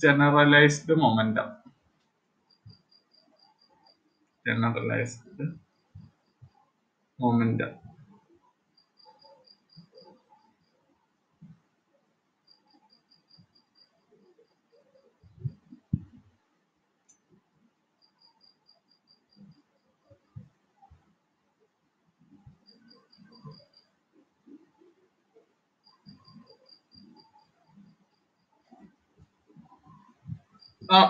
generalized momentum. Generalized momentum.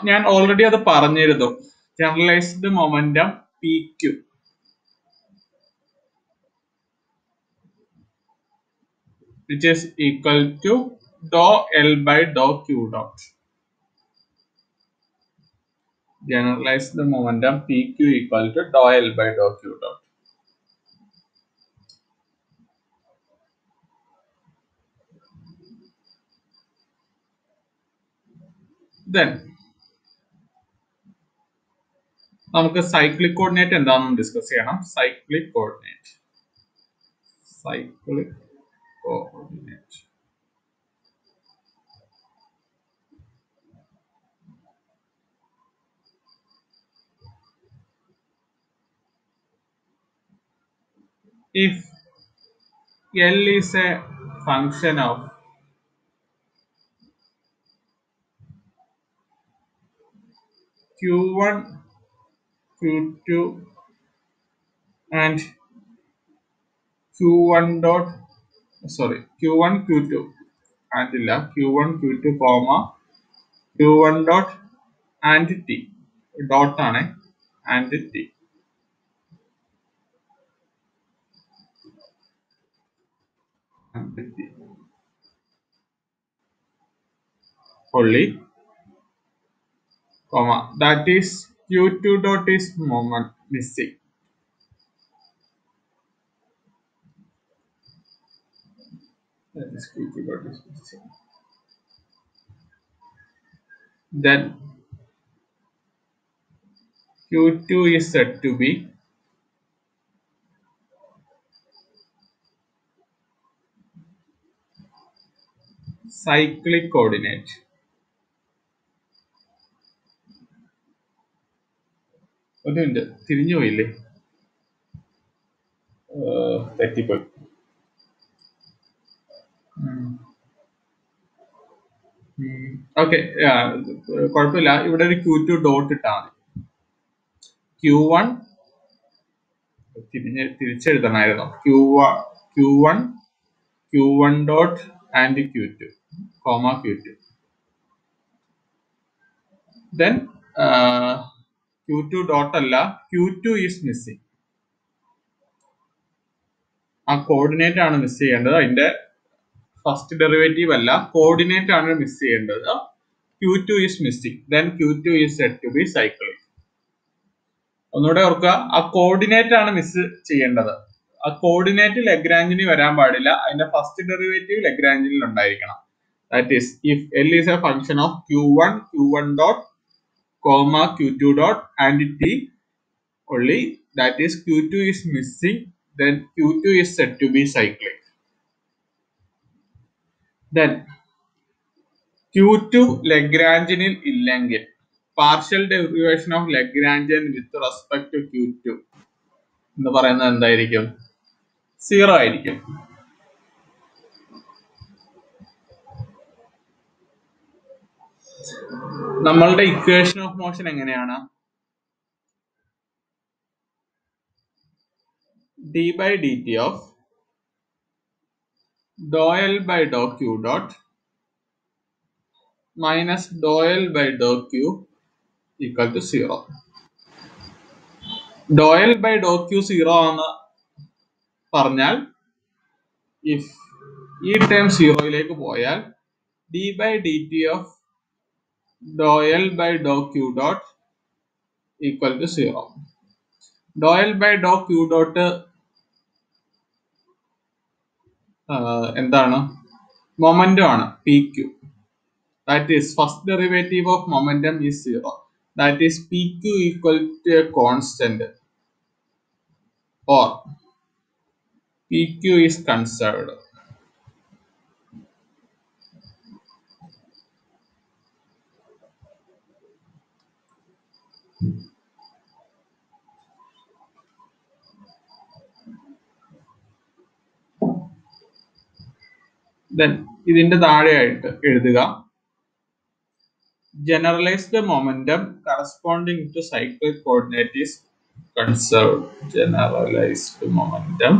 ഞാൻ already അത് പറഞ്ഞിരുന്നു. Generalized momentum p q which is equal to dou L by dou Q dot. Generalized momentum PQ equal to dou L by dou Q dot. Then നമുക്ക് cyclic coordinate എന്താണെന്ന് discuss ചെയ്യണം. Cyclic coordinate. If L is a function of Q1, Q2 and Q1 dot Q1, Q2 and Q1, Q2, Q1 dot and T dot ആണ് and T. Only comma that is Q2 dot is moment missing. That is Q2 dot is missing. Then Q2 is said to be cyclic coordinate. അതുണ്ട് തിരിഞ്ഞു പോയില്ലേ? തെറ്റിപ്പോയി. Okay, കുഴപ്പമില്ല. ഇവിടെ ഒരു Q2 dot ഇട്ടാൽ മതി. Q1 തിരിച്ചെഴുതണമായിരുന്നു. Q1 dot and Q2 comma Q2. Then Q2 dot അല്ല, Q2 is missing. ആ കോർഡിനേറ്റ് ആണ് മിസ് ചെയ്യേണ്ടത്. അതിന്റെ ഫസ്റ്റ് ഡെറിവേറ്റീവ് അല്ല, കോർഡിനേറ്റ് ആണ് മിസ് ചെയ്യേണ്ടത്. Q2 is missing. Then Q2 is said to be cyclic. ഒന്നുകൂടെ ഓർക്കുക, ആ കോർഡിനേറ്റ് ആണ് മിസ് ചെയ്യേണ്ടത്. ആ കോർഡിനേറ്റ് ലഗ്രാഞ്ചിന് വരാൻ പാടില്ല. അതിന്റെ ഫസ്റ്റ് ഡെറിവേറ്റീവ് ലഗ്രാഞ്ചിൽ ഉണ്ടായിരിക്കണം. That is, if L is a function of Q1 dot comma Q2 dot and T only, that is Q2 is missing, then Q2 is said to be cyclic. Then Q2 ലഗ്രാഞ്ചിനിൽ ഇല്ലെങ്കിൽ partial derivation of Lagrangian with respect to Q2 എന്ന് പറയുന്നത് എന്തായിരിക്കും? 0 ആയിരിക്കും. നമ്മളുടെ equation of motion എങ്ങനെയാണ്? d by dt of dou L by dou Q dot minus dou L by dou Q equal to 0. Dou L by dou Q 0 എന്ന് പറഞ്ഞാൽ if ഈ term 0യിലേക്ക് പോയാൽ d by dt of dou L by dou Q dot equal to 0. Dou L by dou Q dot എന്താണ്? Momentum ആണ്, PQ. That is, first derivative of momentum is 0. That is PQ equal to a constant or PQ is conserved. Then ഇതിന്റെ താഴെയായിട്ട് എഴുതുക generalized momentum corresponding to cyclic coordinate is conserved. Generalized momentum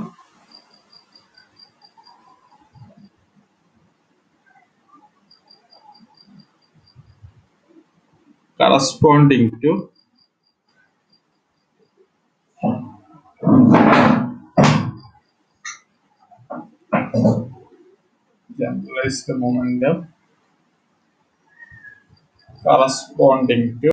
corresponding to generalized momentum corresponding to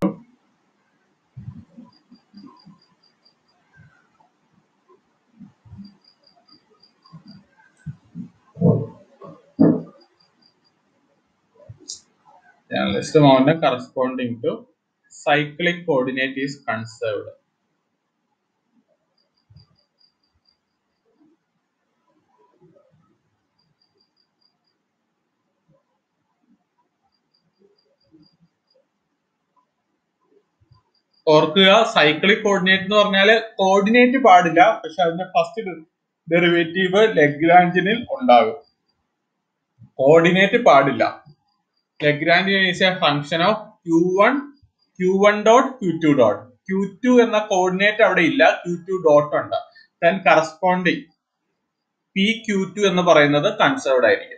generalized momentum corresponding to cyclic coordinate is conserved. ഓർക്കുക cyclic coordinate എന്ന് പറഞ്ഞാല് coordinate പാടില്ല, പക്ഷെ അതിന്റെ first derivative ലഗ്രാഞ്ചിനിൽ ഉണ്ടാകും. കോർഡിനേറ്റ് പാടില്ല. Lagrangian is a function of q1 dot q2 dot. q2 എന്ന coordinate അവിടെ ഇല്ല, q2 ഡോട്ട് ഉണ്ട്. ദെൻ കറസ്പോണ്ടിങ് pq2 എന്ന് പറയുന്നത് കൺസേർവ്ഡ് ആയിരിക്കും.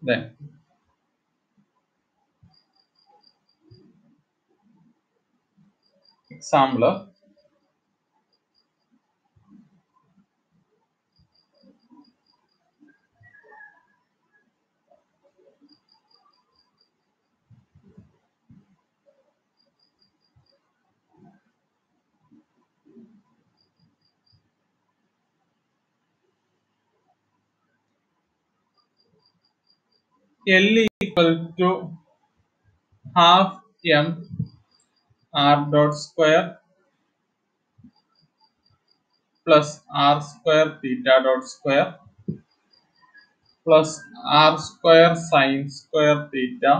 Then example L equal to half m r dot square plus r square theta dot square plus r square sine square theta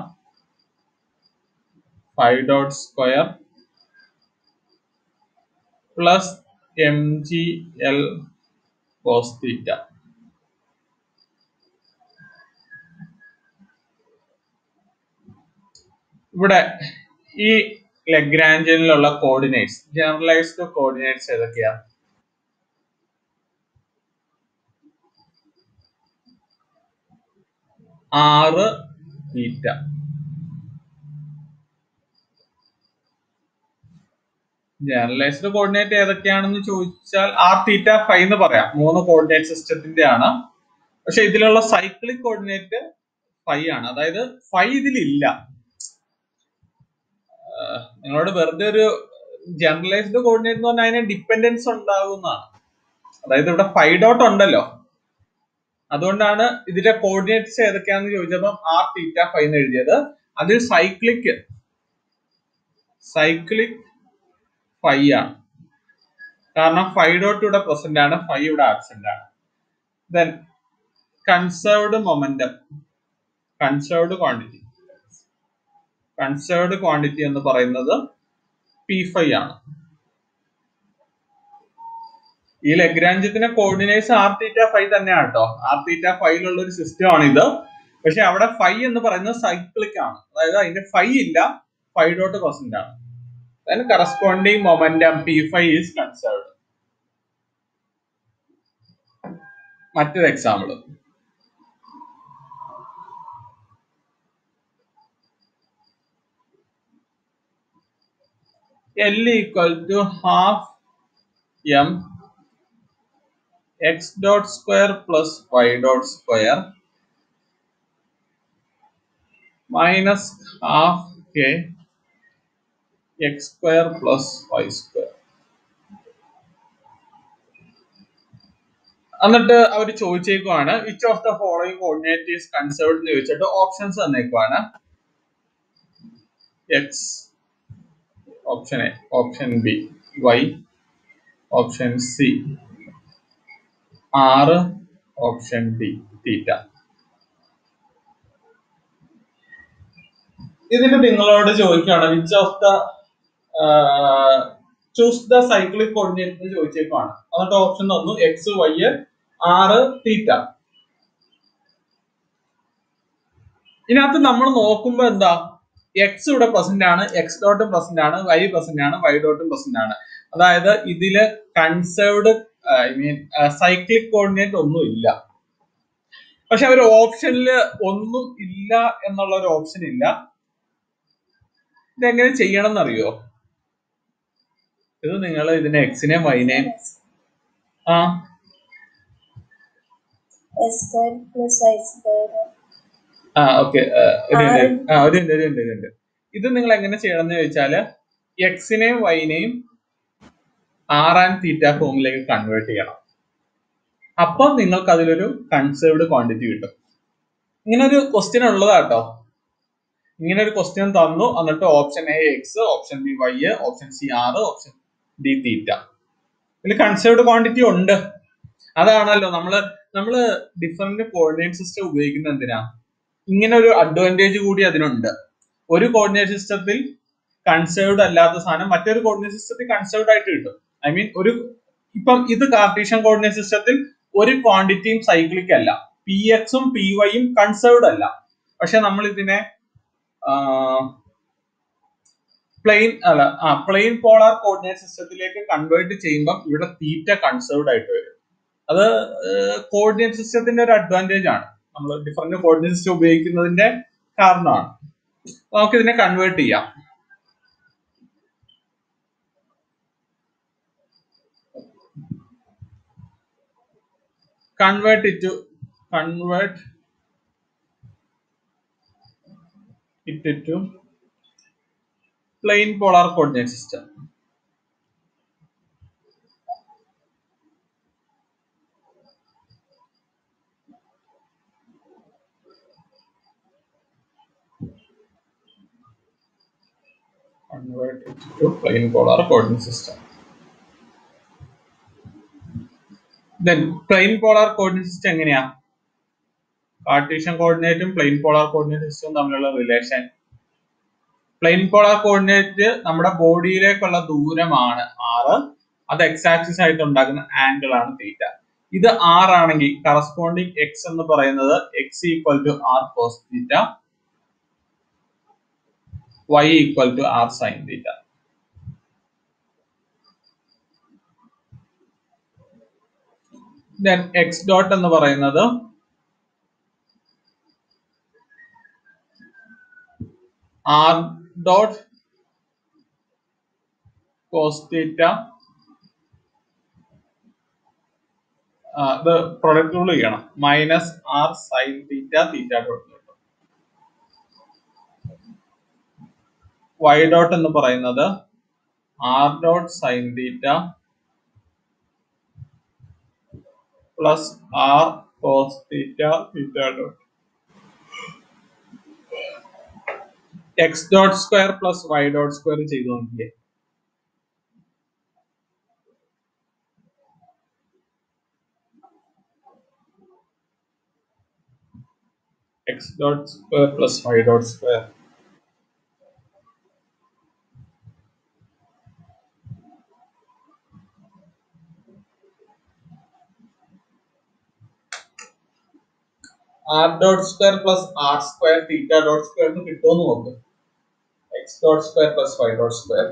phi dot square plus mgl cos theta. ഇവിടെ ഈ ലഗ്രാഞ്ചിനിലുള്ള coordinates, generalised coordinates ഏതൊക്കെയാ? r തീറ്റ. Generalised coordinate ഏതൊക്കെയാണെന്ന് ചോദിച്ചാൽ r theta phi എന്ന് പറയാം. 3 coordinate സിസ്റ്റത്തിന്റെ ആണ്. പക്ഷെ ഇതിലുള്ള സൈക്ലിക് കോർഡിനേറ്റ് ഫൈ ആണ്. അതായത് ഫൈ ഇതിലില്ല. നിങ്ങളോട് വെറുതെ ഒരു ജനറലൈസ്ഡ് കോർഡിനേറ്റ് എന്ന് പറഞ്ഞാൽ അതിന് ഡിപ്പെൻഡൻസ് ഉണ്ടാകുന്നതാണ്. അതായത് ഇവിടെ ഫൈ ഡോട്ട് ഉണ്ടല്ലോ, അതുകൊണ്ടാണ് ഇതിന്റെ കോർഡിനേറ്റ്സ് ഏതൊക്കെയാണെന്ന് ചോദിച്ചപ്പോൾ r തീറ്റ ഫൈ എന്ന് എഴുതിയത്. അതിൽ സൈക്ലിക് ഫൈ ആണ്, കാരണം ഫൈ ഡോട്ട് ഇവിടെ പ്രസന്റ് ആണ്, ഫൈ ഇവിടെ ആബ്സെന്റ് ആണ്. Then conserved momentum, conserved quantity എന്ന് പറയുന്നത് p5 ആണ്. ഈ ലഗ്രാഞ്ചിന്റെ കോർഡിനേറ്റ്സ് r തീറ്റ ഫൈ തന്നെയാണ് കേട്ടോ. r തീറ്റ ഫൈയിലുള്ള ഒരു സിസ്റ്റം ആണ് ഇത്. പക്ഷെ അവിടെ ഫൈ എന്ന് പറയുന്നത് സൈക്ലിക് ആണ്, അതായത് അതിന്റെ ഫൈ ഇല്ല, ഫൈ ഡോട്ട് പ്രസന്റ് ആണ്. Then corresponding momentum p5 is conserved. മറ്റൊരു example, L equal to half m x dot square plus y dot square minus half k x square plus y square. എന്നിട്ട് അവർ ചോദിച്ചേക്കുവാണ് which of the following coordinate is conserved എന്ന് ചോദിച്ചിട്ട് options തന്നേക്കുവാണ്. X, option A, option B Y, option C R, option D theta. ഇതിന് നിങ്ങളോട് ചോദിക്കുകയാണ് which of the choose the cyclic coordinate എന്ന് ചോദിച്ചേക്കാണ്. എന്നിട്ട് ഓപ്ഷൻ തന്നു എക്സ് വൈ ആറ് തീറ്റ. ഇതിനകത്ത് നമ്മൾ നോക്കുമ്പോ എന്താ, എക്സ് ഇവിടെ പ്രസന്റ് ആണ്, എക്സ് ഡോട്ടും പ്രസന്റ് ആണ്, വൈ പ്രസന്റ് ആണ്, വൈ ഡോട്ടും പ്രസന്റ് ആണ്. അതായത് ഇതില് കൺസേർവ്ഡ് സൈക്ലിക് കോർഡിനേറ്റ് ഒന്നും ഇല്ല. പക്ഷെ ഒരു ഓപ്ഷനിൽ ഒന്നും ഇല്ല എന്നുള്ള ഒരു ഓപ്ഷൻ ഇല്ല. ഇതെങ്ങനെ ചെയ്യണം എന്നറിയോ? ഇത് നിങ്ങൾ ഇതിനെ എക്സിനെയും വൈനെയും ഇത് നിങ്ങൾ എങ്ങനെ ചെയ്യണം എന്ന് ചോദിച്ചാല് എക്സിനെയും വൈനെയും ആർ ആൻഡ് തീറ്റ ഫോമിലേക്ക് കൺവേർട്ട് ചെയ്യണം. അപ്പൊ നിങ്ങൾക്ക് അതിലൊരു കൺസേർവ്ഡ് ക്വാണ്ടിറ്റി കിട്ടും. ഇങ്ങനെ ഒരു ക്വസ്റ്റ്യൻ ഉള്ളതാട്ടോ. ഇങ്ങനെ ഒരു ക്വസ്റ്റ്യൻ തന്നു, എന്നിട്ട് option A X, option B Y, option C R, option D theta. ഇതിൽ കൺസേർവ്ഡ് ക്വാണ്ടിറ്റി ഉണ്ട്. അതാണല്ലോ നമ്മള് ഡിഫറെന്റ് കോർഡിനേറ്റ് സിസ്റ്റം ഉപയോഗിക്കുന്നത് എന്തിനാ? ഇങ്ങനെ ഒരു അഡ്വാൻറ്റേജ് കൂടി അതിനുണ്ട്. ഒരു കോർഡിനേറ്റ് സിസ്റ്റത്തിൽ കൺസേർവ്ഡ് അല്ലാത്ത സാധനം മറ്റൊരു കോർഡിനേറ്റ് സിസ്റ്റത്തിൽ കൺസേർവ്ഡ് ആയിട്ട് കിട്ടും. ഐ മീൻ ഇപ്പം ഇത് കാർട്ടീഷ്യൻ കോർഡിനേറ്റ് സിസ്റ്റത്തിൽ ഒരു ക്വാണ്ടിറ്റിയും സൈക്ലിക് അല്ല, പി എക്സും പി വൈയും കൺസേർവ്ഡ് അല്ല. പക്ഷെ നമ്മൾ ഇതിനെ പ്ലെയിൻ പോളാർ കോർഡിനേറ്റ് സിസ്റ്റത്തിലേക്ക് കൺവേർട്ട് ചെയ്യുമ്പോൾ ഇവിടെ തീറ്റ കൺസേർവ്ഡ് ആയിട്ട് വരും. അത് കോർഡിനേറ്റ് സിസ്റ്റത്തിന്റെ ഒരു അഡ്വാൻറ്റേജ് ആണ്. നമ്മൾ ഡിഫറെന്റ് കോർഡിനേറ്റ് സിസ്റ്റം ഉപയോഗിക്കുന്നതിന്റെ കാരണമാണ്. നമുക്ക് ഇതിനെ കൺവേർട്ട് ചെയ്യാം. Convert it to plane polar coordinate system. Convert it to plane polar coordinate system. Then plane polar coordinate system എങ്ങനെയാ? കാർട്ടീഷ്യൻ കോർഡിനേറ്റും പ്ലെയിൻ പോളാർ കോർഡിനേറ്റ് സിസ്റ്റവും തമ്മിലുള്ള റിലേഷൻ. പ്ലെയിൻ പോളാർ കോർഡിനേറ്റ് നമ്മുടെ ബോഡിയിലേക്കുള്ള ദൂരമാണ് ആറ്. അത് എക്സ് ആക്സിസ് ആയിട്ട് ഉണ്ടാക്കുന്ന ആംഗിൾ ആണ് തീറ്റ. ഇത് ആർ ആണെങ്കിൽ കറസ്പോണ്ടിങ് എക്സ് എന്ന് പറയുന്നത് x equal to r cos theta, y equal to r sine theta. Then x dot എന്ന് പറയുന്നത് r dot cos theta. ഇത് പ്രൊഡക്റ്റ് റൂൾ ചെയ്യണം, minus R sine theta theta dot. y dot എന്ന് പറയുന്നത് r dot sine theta plus R cos theta theta dot. X dot square plus Y dot square ചെയ്ത് നോക്കിയേ. X dot square plus Y dot square. R dot square plus R square theta dot square കിട്ടുമെന്ന് നോക്ക്. X dot square plus Y dot square.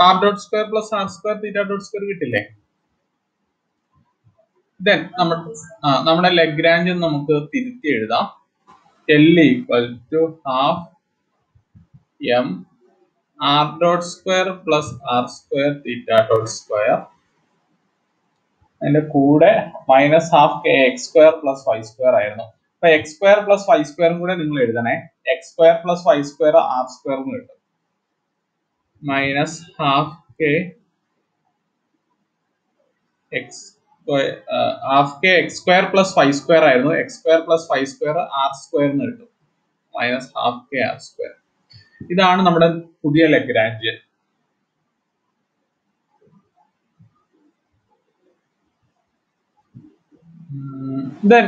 R dot square plus R square theta dot square കിട്ടില്ലേ? Then നമ്മുടെ Lagrange നമുക്ക് തിരുത്തി എഴുതാം. L equal to half M R dot square plus R square theta dot square, അതിന്റെ കൂടെ minus half K X square plus Y square ആയിരുന്നു. അപ്പൊ X square plus Y സ്ക്വയറും കൂടെ നിങ്ങൾ എഴുതണേ. X square plus Y square R square എന്ന് കിട്ടും. Minus half K X half K X square plus Y square ആയിരുന്നു. X square plus Y square R square എന്ന് കിട്ടും. Minus half k r square. ഇതാണ് നമ്മുടെ പുതിയ ലഗ്രാഞ്ച്. ദെൻ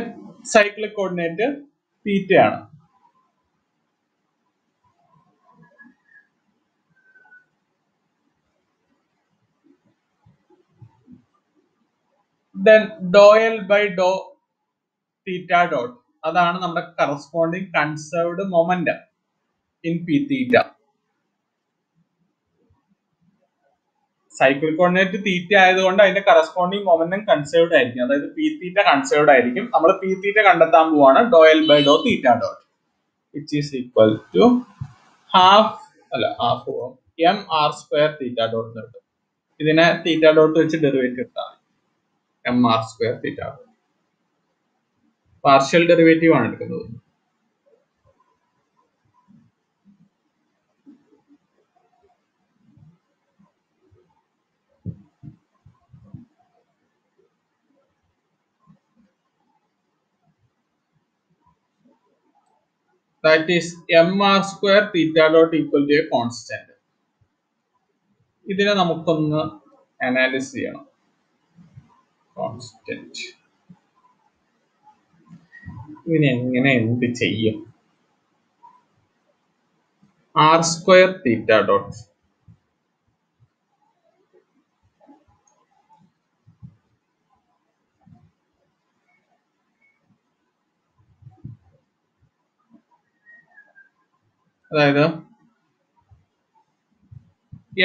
സൈക്ലിക് കോർഡിനേറ്റ് തീറ്റയാണ്. Then do L by do theta dot, അതാണ് നമ്മുടെ corresponding conserved momentum in p theta. Cyclic coordinate theta ആയതുകൊണ്ട് അതിന്റെ കറസ്പോണ്ടിങ് മൊമെന്റം കൺസേർവ്ഡ് ആയിരിക്കും. അതായത് പി തീറ്റ കൺസേർവ്ഡ് ആയിരിക്കും. നമ്മൾ പി തീറ്റ കണ്ടെത്താൻ പോവാണ്. Do L by do theta dot which is equal to half M r square theta dot കിട്ടും. ഇതിനെ തീറ്റ ഡോട്ട് വെച്ച് ഡെറിവേറ്റീവ് എടുത്താൽ m r square theta dot. Partial derivative ആണ് എടുക്കുന്നത്. That is mr square theta dot equal to a constant. ഇതിനെ നമുക്കൊന്ന് analysis ചെയ്യണം. Constant ഇതിനെ എങ്ങനെ എന്ത് ചെയ്യും? ആർ സ്ക്വയർ തീറ്റ ഡോട്ട് അതായത്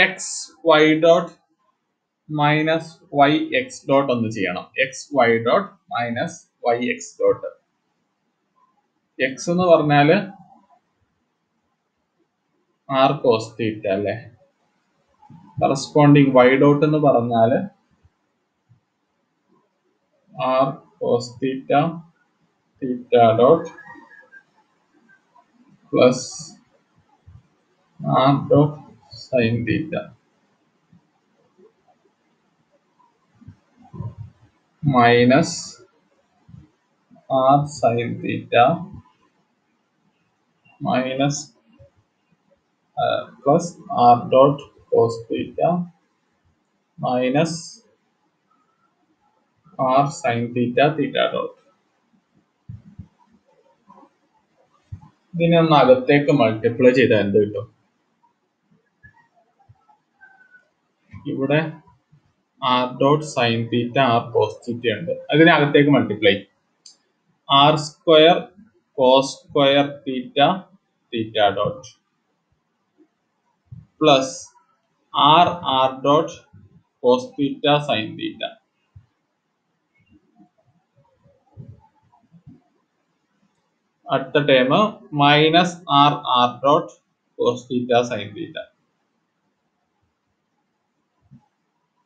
x y dot minus y x dot ഒന്ന് ചെയ്യണം. X y dot minus y x dot. X എന്ന് പറഞ്ഞാല് ആർ കോസ് തീറ്റ അല്ലെ. കറസ്പോണ്ടിങ് വൈ ഡോട്ട് എന്ന് പറഞ്ഞാല് r cos theta theta dot plus r dot sine theta minus R sine theta minus plus r dot cos theta minus R sine theta theta dot. ഇതിനെ ഒന്ന് അകത്തേക്ക് multiply ചെയ്താൽ എന്ത് കിട്ടും? ഇവിടെ r dot sine theta r cos theta ഉണ്ട്. അതിനകത്തേക്ക് multiply r square cos square theta theta dot plus r r dot cos theta sine theta. അടുത്ത term minus r r dot cos theta sine theta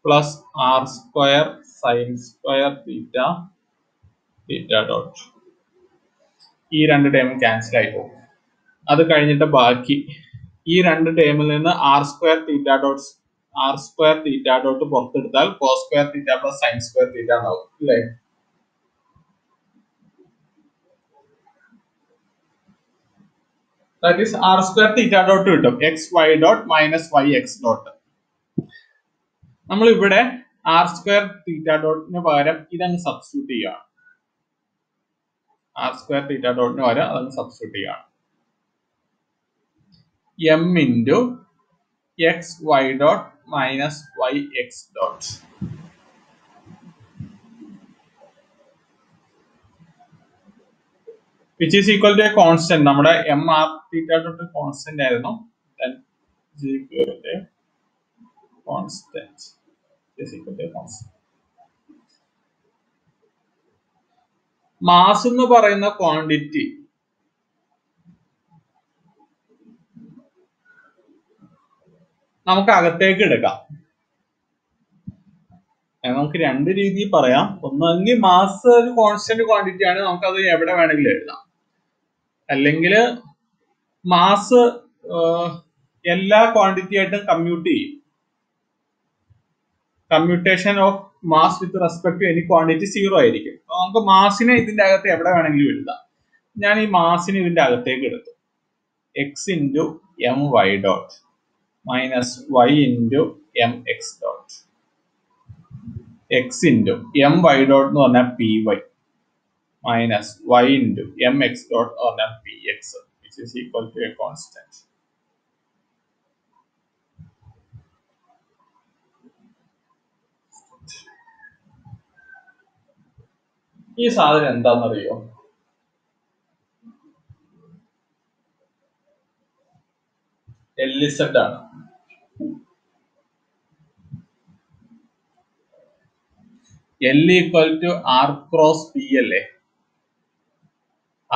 plus R square sine square theta theta dot. ഈ രണ്ട് term cancel ആയി പോകും. അത് കഴിഞ്ഞിട്ട് ബാക്കി ഈ രണ്ട് ടേമിൽ നിന്ന് ആർ സ്ക്വയർ തീറ്റ ഡോട്ട് പുറത്തെടുത്താൽ cos square theta plus sine square theta എന്നാവും അല്ലേ? That is r square theta dot കിട്ടും. X y dot minus y x dot. നമ്മൾ ഇവിടെ ആർ സ്ക്വയർ തീറ്റ ഡോട്ടിന് പകരം ഇതങ്ങ് സബ്സ്റ്റിറ്റ്യൂട്ട് ചെയ്യുകയാണ്. ആർ സ്ക്വയർ തീറ്റ ഡോട്ടിന് പകരം അതങ്ങ് സബ്സ്റ്റിറ്റ്യൂട്ട് ചെയ്യുകയാണ്. M into x y dot minus y x dot which is equal to a constant. നമ്മുടെ m r theta dot constant ആയിരുന്നു. Then is equal to constant is equal to constant. Mass എന്ന് പറയുന്ന quantity നമുക്ക് അകത്തേക്ക് എടുക്കാം. നമുക്ക് രണ്ട് രീതിയിൽ പറയാം. ഒന്നെങ്കിൽ മാസ് ഒരു കോൺസ്റ്റന്റ് ക്വാണ്ടിറ്റി ആണ്, നമുക്കത് എവിടെ വേണമെങ്കിലും എഴുതാം. അല്ലെങ്കിൽ മാസ് എല്ലാ ക്വാണ്ടിറ്റി ആയിട്ടും കമ്മ്യൂട്ട് ചെയ്യും. Commutation of mass with respect to any quantity 0 ആയിരിക്കും. നമുക്ക് മാസിനെ ഇതിന്റെ അകത്ത് എവിടെ വേണമെങ്കിലും എഴുതാം. ഞാൻ ഈ മാസിനെ ഇതിന്റെ അകത്തേക്ക് എടുത്തു. X into m y dot minus y into m x dot x into m y dot എന്ന് പറഞ്ഞാൽ p y minus y into m x dot എന്ന് പറഞ്ഞാൽ p x which is equal to a constant. ഈ സാധനം എന്താണെന്നറിയോ? LZ ആണ്. L equal to r cross p അല്ലേ?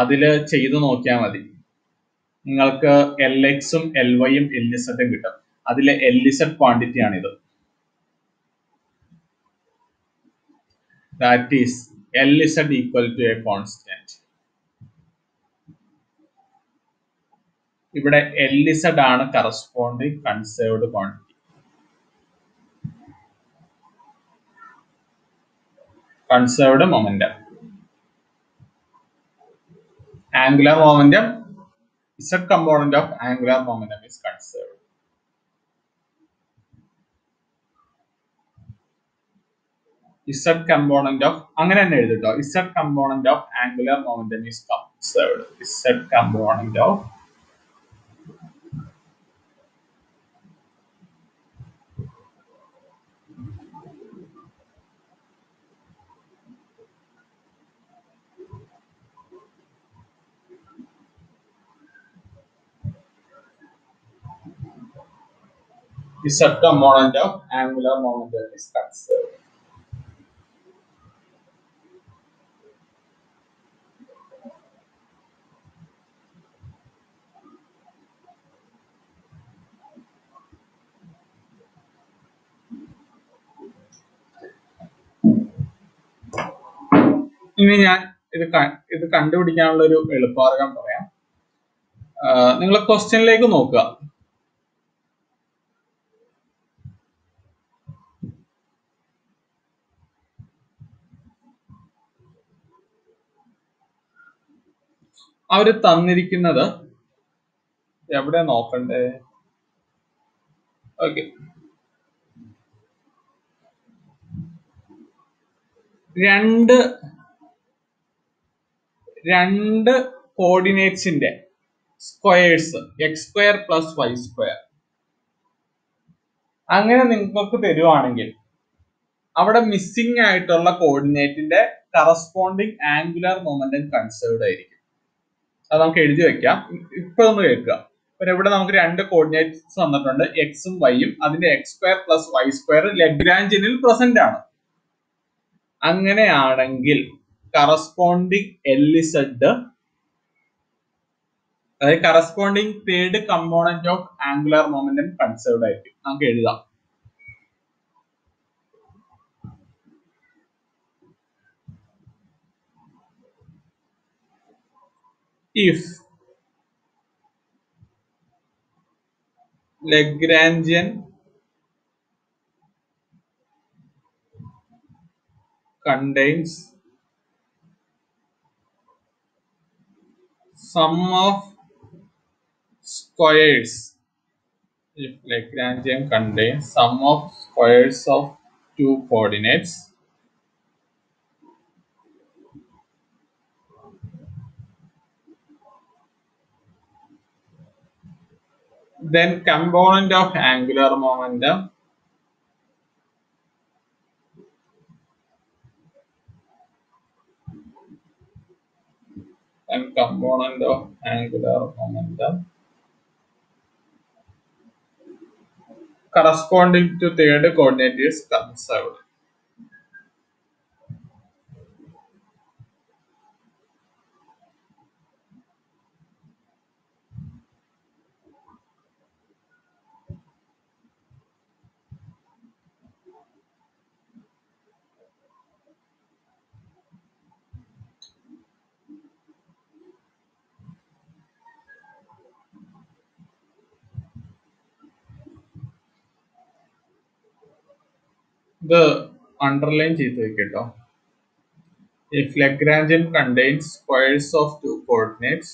അതില് ചെയ്ത് നോക്കിയാൽ മതി. നിങ്ങൾക്ക് LX-ഉം LY-യും LZ-ഉം കിട്ടും. അതിലെ LZ ക്വാണ്ടിറ്റി ആണിത്. That is LZ equal to a constant. ഇവിടെ LZ ആണ് corresponding conserved quantity. Conserved momentum, angular momentum, Z component of angular momentum is conserved. Z component of അങ്ങനെ തന്നെ എഴുതിട്ടോ. Z component of angular momentum is conserved. Z component of Z component of angular momentum is conserved. ഇനി ഞാൻ ഇത് കണ്ടുപിടിക്കാനുള്ള ഒരു എളുപ്പമാർഗം പറയാം. നിങ്ങൾ ക്വസ്റ്റ്യനിലേക്ക് നോക്കുക. അവര് തന്നിരിക്കുന്നത് എവിടെ നോക്കണ്ടേ? ഓക്കെ, രണ്ട് കോർഡിനേറ്റ്സിന്റെ squares x square plus Y square അങ്ങനെ നിങ്ങൾക്ക് തരുവാണെങ്കിൽ അവിടെ മിസ്സിംഗ് ആയിട്ടുള്ള കോർഡിനേറ്റിന്റെ കറസ്പോണ്ടിങ് ആംഗുലർ മൊമെന്റം കൺസേർവ്ഡ് ആയിരിക്കും. അത് നമുക്ക് എഴുതി വെക്കാം. ഇപ്പൊ ഒന്ന് കേൾക്കുക. ഇവിടെ നമുക്ക് രണ്ട് കോർഡിനേറ്റ്സ് തന്നിട്ടുണ്ട്, എക്സും വൈയും. അതിന്റെ x square plus Y square ലഗ്രാഞ്ചിനിൽ പ്രസന്റ് ആണ്. അങ്ങനെയാണെങ്കിൽ കറസ്പോണ്ടിങ് LZ, അതായത് corresponding third component of angular momentum conserved ആയിരിക്കും. നമുക്ക് എഴുതാം. If Lagrangian contains sum of squares, if Lagrangian contains sum of squares of two coordinates, then component of angular momentum corresponding to third coordinate is conserved. ഇത് underline ചെയ്ത് വെക്കട്ടോ. If Lagrangian contains squares of two coordinates,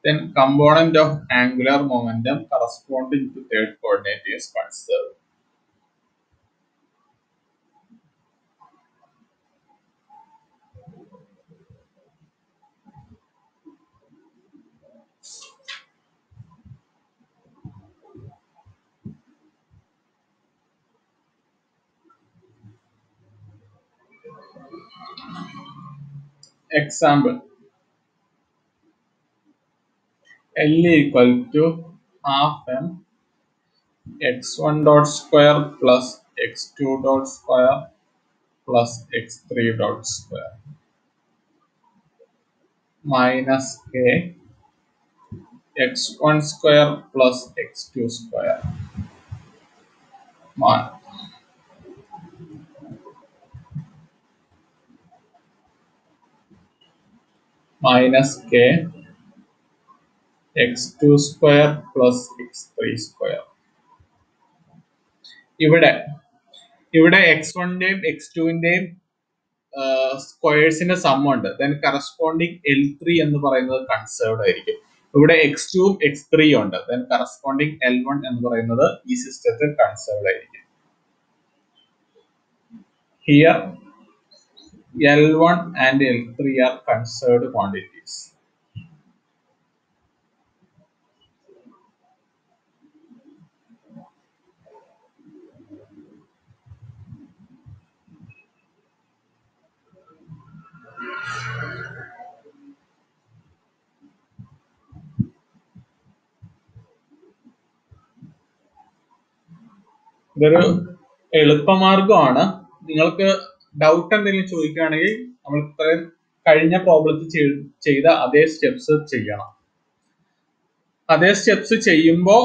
then component of angular momentum corresponding to third coordinate is conserved. Example: L equal to half m x1 dot square plus x2 dot square plus x3 dot square minus k x1 square plus x2 square minus k x2 square plus x3 square. ഇവിടെ x1ന്റെയും x2ന്റെയും സ്ക്വയേഴ്സിന്റെ some ഉണ്ട്. Then corresponding L3 എന്ന് പറയുന്നത് conserved ആയിരിക്കും. ഇവിടെ x2ഉം x3ഉം ഉണ്ട്. Then corresponding L1 എന്ന് പറയുന്നത് ഈ സിസ്റ്റത്തിൽ കൺസേർവ്ഡ് ആയിരിക്കും. Here L1 and L3 are conserved quantities. ഇതൊരു എളുപ്പമാർഗമാണ്. നിങ്ങൾക്ക് ഡൗട്ട് എന്തെങ്കിലും ചോദിക്കുകയാണെങ്കിൽ നമ്മൾ ഇത്രയും കഴിഞ്ഞ പ്രോബ്ലത്തിൽ ചെയ്ത അതേ സ്റ്റെപ്സ് ചെയ്യണം. അതേ സ്റ്റെപ്സ് ചെയ്യുമ്പോൾ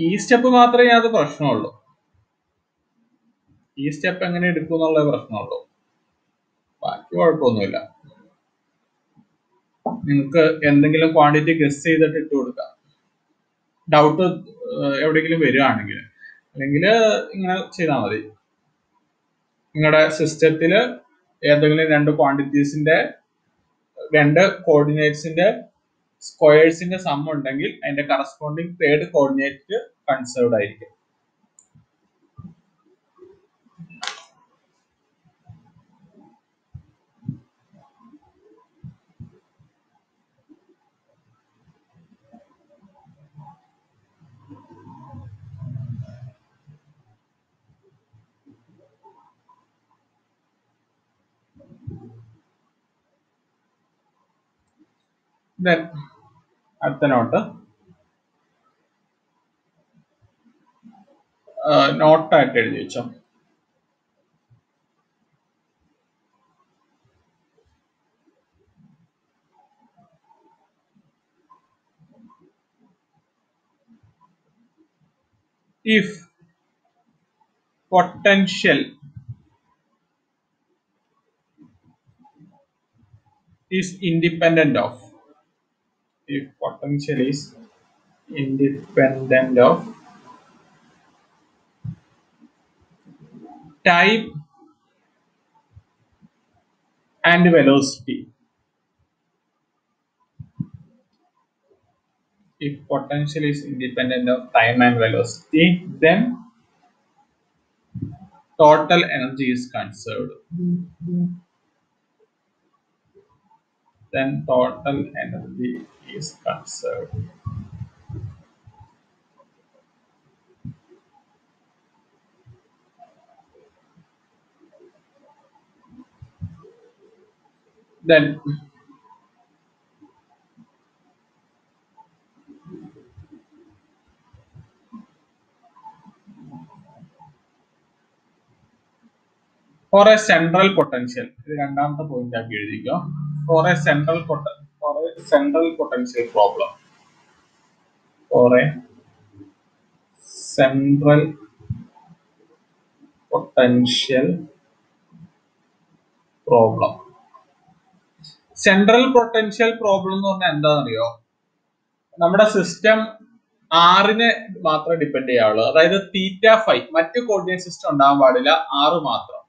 ഈ സ്റ്റെപ്പ് മാത്രമേ അത് പ്രശ്നമുള്ളൂ. ഈ സ്റ്റെപ്പ് എങ്ങനെ എടുക്കും എന്നുള്ള പ്രശ്നമുള്ളൂ. ബാക്കി കുഴപ്പമൊന്നുമില്ല. നിങ്ങൾക്ക് എന്തെങ്കിലും ക്വാണ്ടിറ്റി ഗസ് ചെയ്തിട്ട് ഇട്ട് കൊടുക്കാം. ഡൗട്ട് എവിടെയെങ്കിലും വരികയാണെങ്കിൽ, അല്ലെങ്കിൽ ഇങ്ങനെ ചെയ്താൽ മതി. നിങ്ങളുടെ സിസ്റ്റത്തിൽ ഏതെങ്കിലും രണ്ട് കോർഡിനേറ്റ്സിന്റെ സ്ക്വയേഴ്സിന്റെ സം ഉണ്ടെങ്കിൽ അതിന്റെ കറസ്പോണ്ടിങ് തേർഡ് കോർഡിനേറ്റ് കൺസേർവ്ഡ് ആയിരിക്കും. അടുത്ത നോട്ടായിട്ട് എഴുതി വെച്ചോ. If potential is independent of time and velocity. If potential is independent of time and velocity, then total energy is conserved. Then for a central potential, ഇത് രണ്ടാമത്തെ point ആക്കി എഴുതിക്കോ. For a central potential problem, central potential problem എന്ന് പറഞ്ഞാൽ എന്താണെന്നറിയോ? നമ്മുടെ system ആറിനെ മാത്രം ഡിപ്പെൻഡ് ചെയ്യാവുള്ളൂ. അതായത് തീറ്റ ഫൈ മറ്റ് കോർഡിനേറ്റ് സിസ്റ്റം ഉണ്ടാകാൻ പാടില്ല, ആറ് മാത്രം.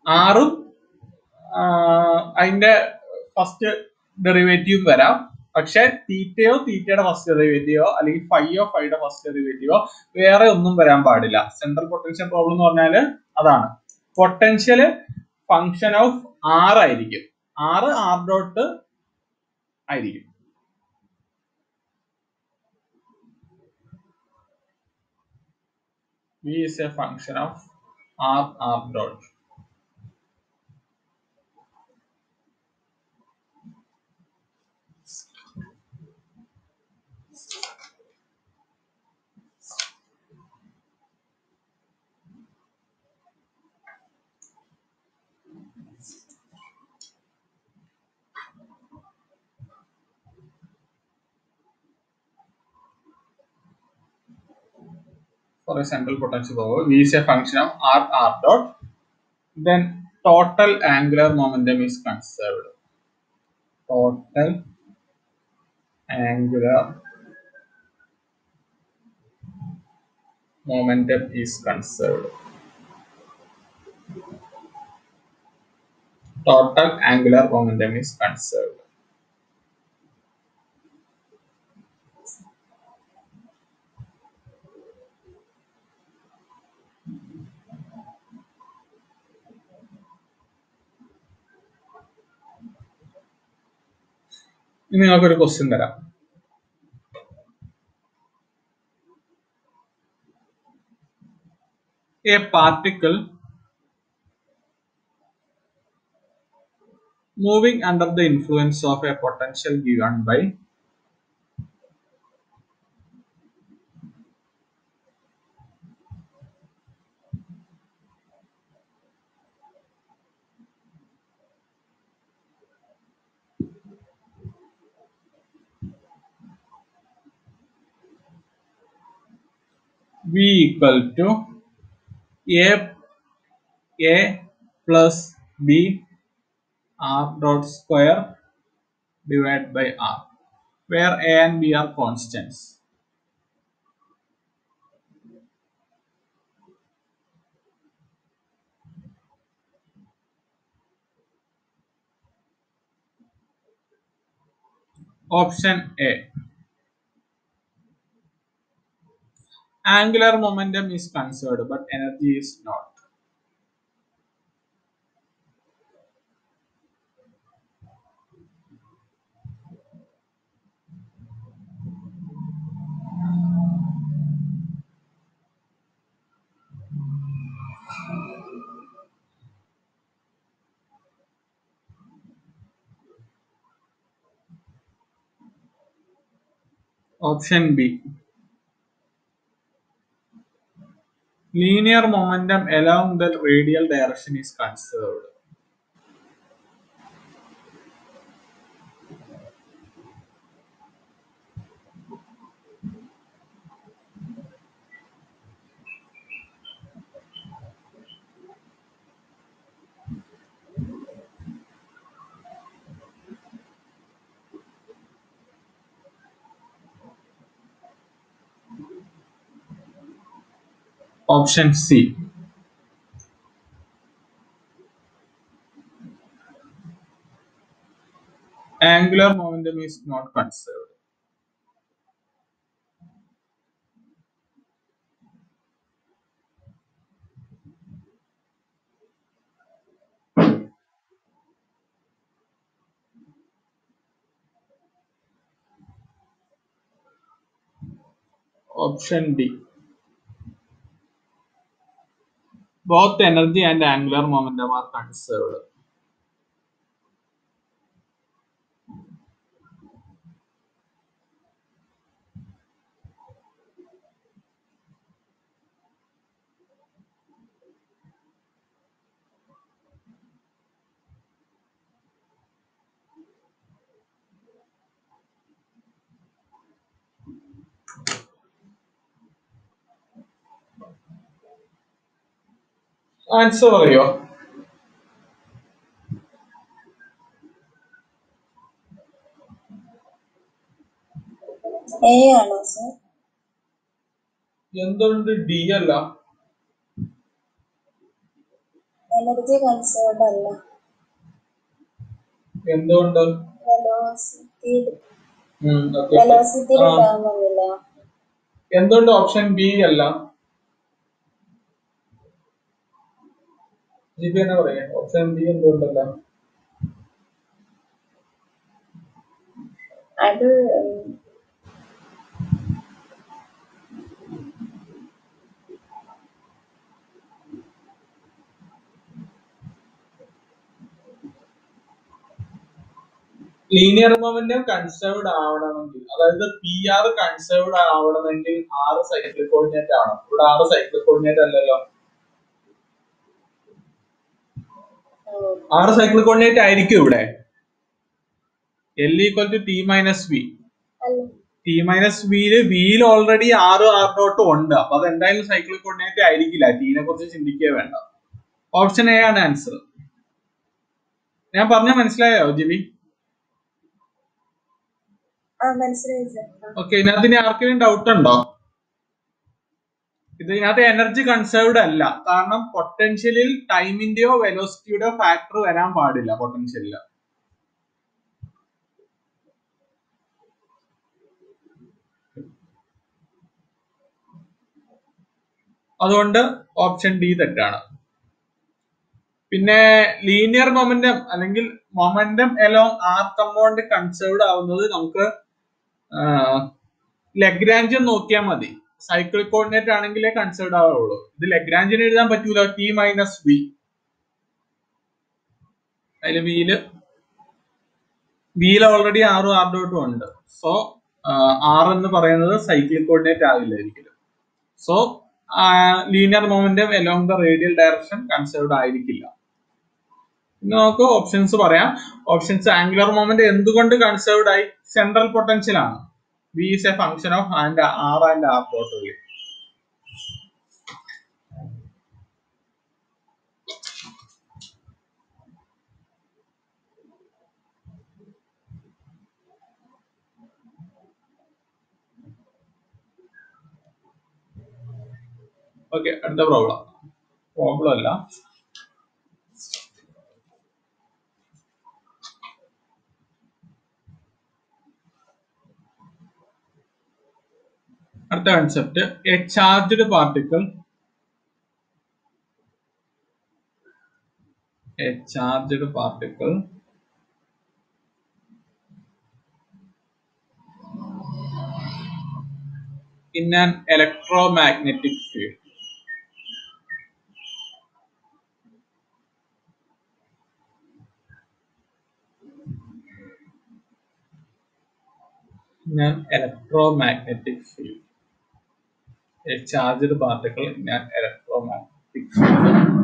ആറും അതിന്റെ ഫസ്റ്റ് ഡെറിവേറ്റീവും വരാം. പക്ഷെ തീറ്റയോ തീറ്റയുടെ ഫസ്റ്റ് ഡെറിവേറ്റീവോ അല്ലെങ്കിൽ ഫൈയോ ഫൈയുടെ ഫസ്റ്റ് ഡെറിവേറ്റീവോ വേറെ ഒന്നും വരാൻ പാടില്ല. സെൻട്രൽ പൊട്ടൻഷ്യൽ പ്രോബ്ലം എന്ന് പറഞ്ഞാൽ അതാണ്. പൊട്ടൻഷ്യൽ ഫംഗ്ഷൻ ഓഫ് ആർ ആയിരിക്കും. ആർ ഡോട്ട് ആയിരിക്കും. V is a function of r dot. For a central potential problem, V is a function of r dot. Then total angular momentum is conserved. Total angular momentum is conserved. Total angular momentum is conserved. ഇനി നിങ്ങൾക്കൊരു question തരാം. A particle moving under the influence of a potential given by V equal to A plus B r dot square divided by r, where A and B are constants. Option A. Angular momentum is conserved but energy is not. Option B. Linear momentum along the radial direction is conserved. Option C. Angular momentum is not conserved. Option D. Both energy and angular momentum are conserved. Answer പറയോ? A ആണോ sir? എന്തുകൊണ്ട് D അല്ല? Energy conserved അല്ല. എന്തുകൊണ്ട്? വെലോസിറ്റിയുടെ term ഒന്നുമില്ല. എന്തുകൊണ്ട് option B അല്ല? GB തന്നെ പറയാം, ഓപ്ഷൻ ബി എന്തുകൊണ്ടല്ല? അത് ലീനിയർ മൊമെന്റം കൺസേർവ്ഡ് ആവണമെങ്കിൽ, അതായത് പി ആർ കൺസേർവ്ഡ് ആവണമെങ്കിൽ 6 സൈക്ലിക് കോർഡിനേറ്റ് ആണ്. ഇവിടെ 6 സൈക്ലിക് കോർഡിനേറ്റ് അല്ലല്ലോ. 6 സൈക്ലിക് കോർഡിനേറ്റ് ആയിരിക്കും ഇവിടെ. L equal to T minus V. T minus വിയിൽ ഓൾറെഡി 6 ആർ ഡോട്ട് ഉണ്ട്. അപ്പൊ അത് എന്തായാലും സൈക്ലിക് കോർഡിനേറ്റ് ആയിരിക്കില്ല. ടീനെ കുറിച്ച് ചിന്തിക്കുക വേണ്ട. ഓപ്ഷൻ എ ആണ് ആൻസർ. ഞാൻ പറഞ്ഞ മനസ്സിലായോ ജിബി? ഓക്കെ, ഇതിനകത്ത് ഇനി ആർക്കെങ്കിലും ഡൗട്ട് ഉണ്ടോ? ഇതിനകത്ത് എനർജി കൺസേർവ്ഡ് അല്ല, കാരണം പൊട്ടൻഷ്യലിൽ ടൈമിന്റെയോ വെലോസിറ്റിയുടെയോ ഫാക്ടർ വരാൻ പാടില്ല പൊട്ടൻഷ്യലില്. അതുകൊണ്ട് ഓപ്ഷൻ ഡി തെറ്റാണ്. പിന്നെ ലീനിയർ മൊമെന്റം അല്ലെങ്കിൽ momentum along r compound conserved ആവുന്നത് നമുക്ക് ലഗ്രാഞ്ചിയൻ നോക്കിയാൽ മതി. സൈക്ലിക് കോർഡിനേറ്റ് ആണെങ്കിലേ കൺസേർവ്ഡ് ആവുള്ളൂ. ഇത് ലഗ്രാഞ്ചിയൻ എഴുതാൻ പറ്റൂല. ടി മൈനസ് വി, അതിൽ വിയിൽ ഓൾറെഡി 6 ആർ ഡോട്ടും ഉണ്ട്. സോ ആർ എന്ന് പറയുന്നത് സൈക്ലിക് കോർഡിനേറ്റ് ആവില്ല ഒരിക്കലും. So linear momentum along the radial direction conserved ആയിരിക്കില്ല. പിന്നെ നമുക്ക് ഓപ്ഷൻസ് പറയാം. ഓപ്ഷൻസ്: ആംഗുലർ മൊമെന്റ് എന്തുകൊണ്ട് കൺസേർവ്ഡ് ആയി? സെൻട്രൽ പൊട്ടൻഷ്യൽ ആണ്. V is a function of r and r dot only. Okay, അടുത്ത പ്രോബ്ലം അല്ല. അടുത്ത concept: a charged particle in an electromagnetic field. In an electromagnetic field. A charged particle in an electromagnetic field.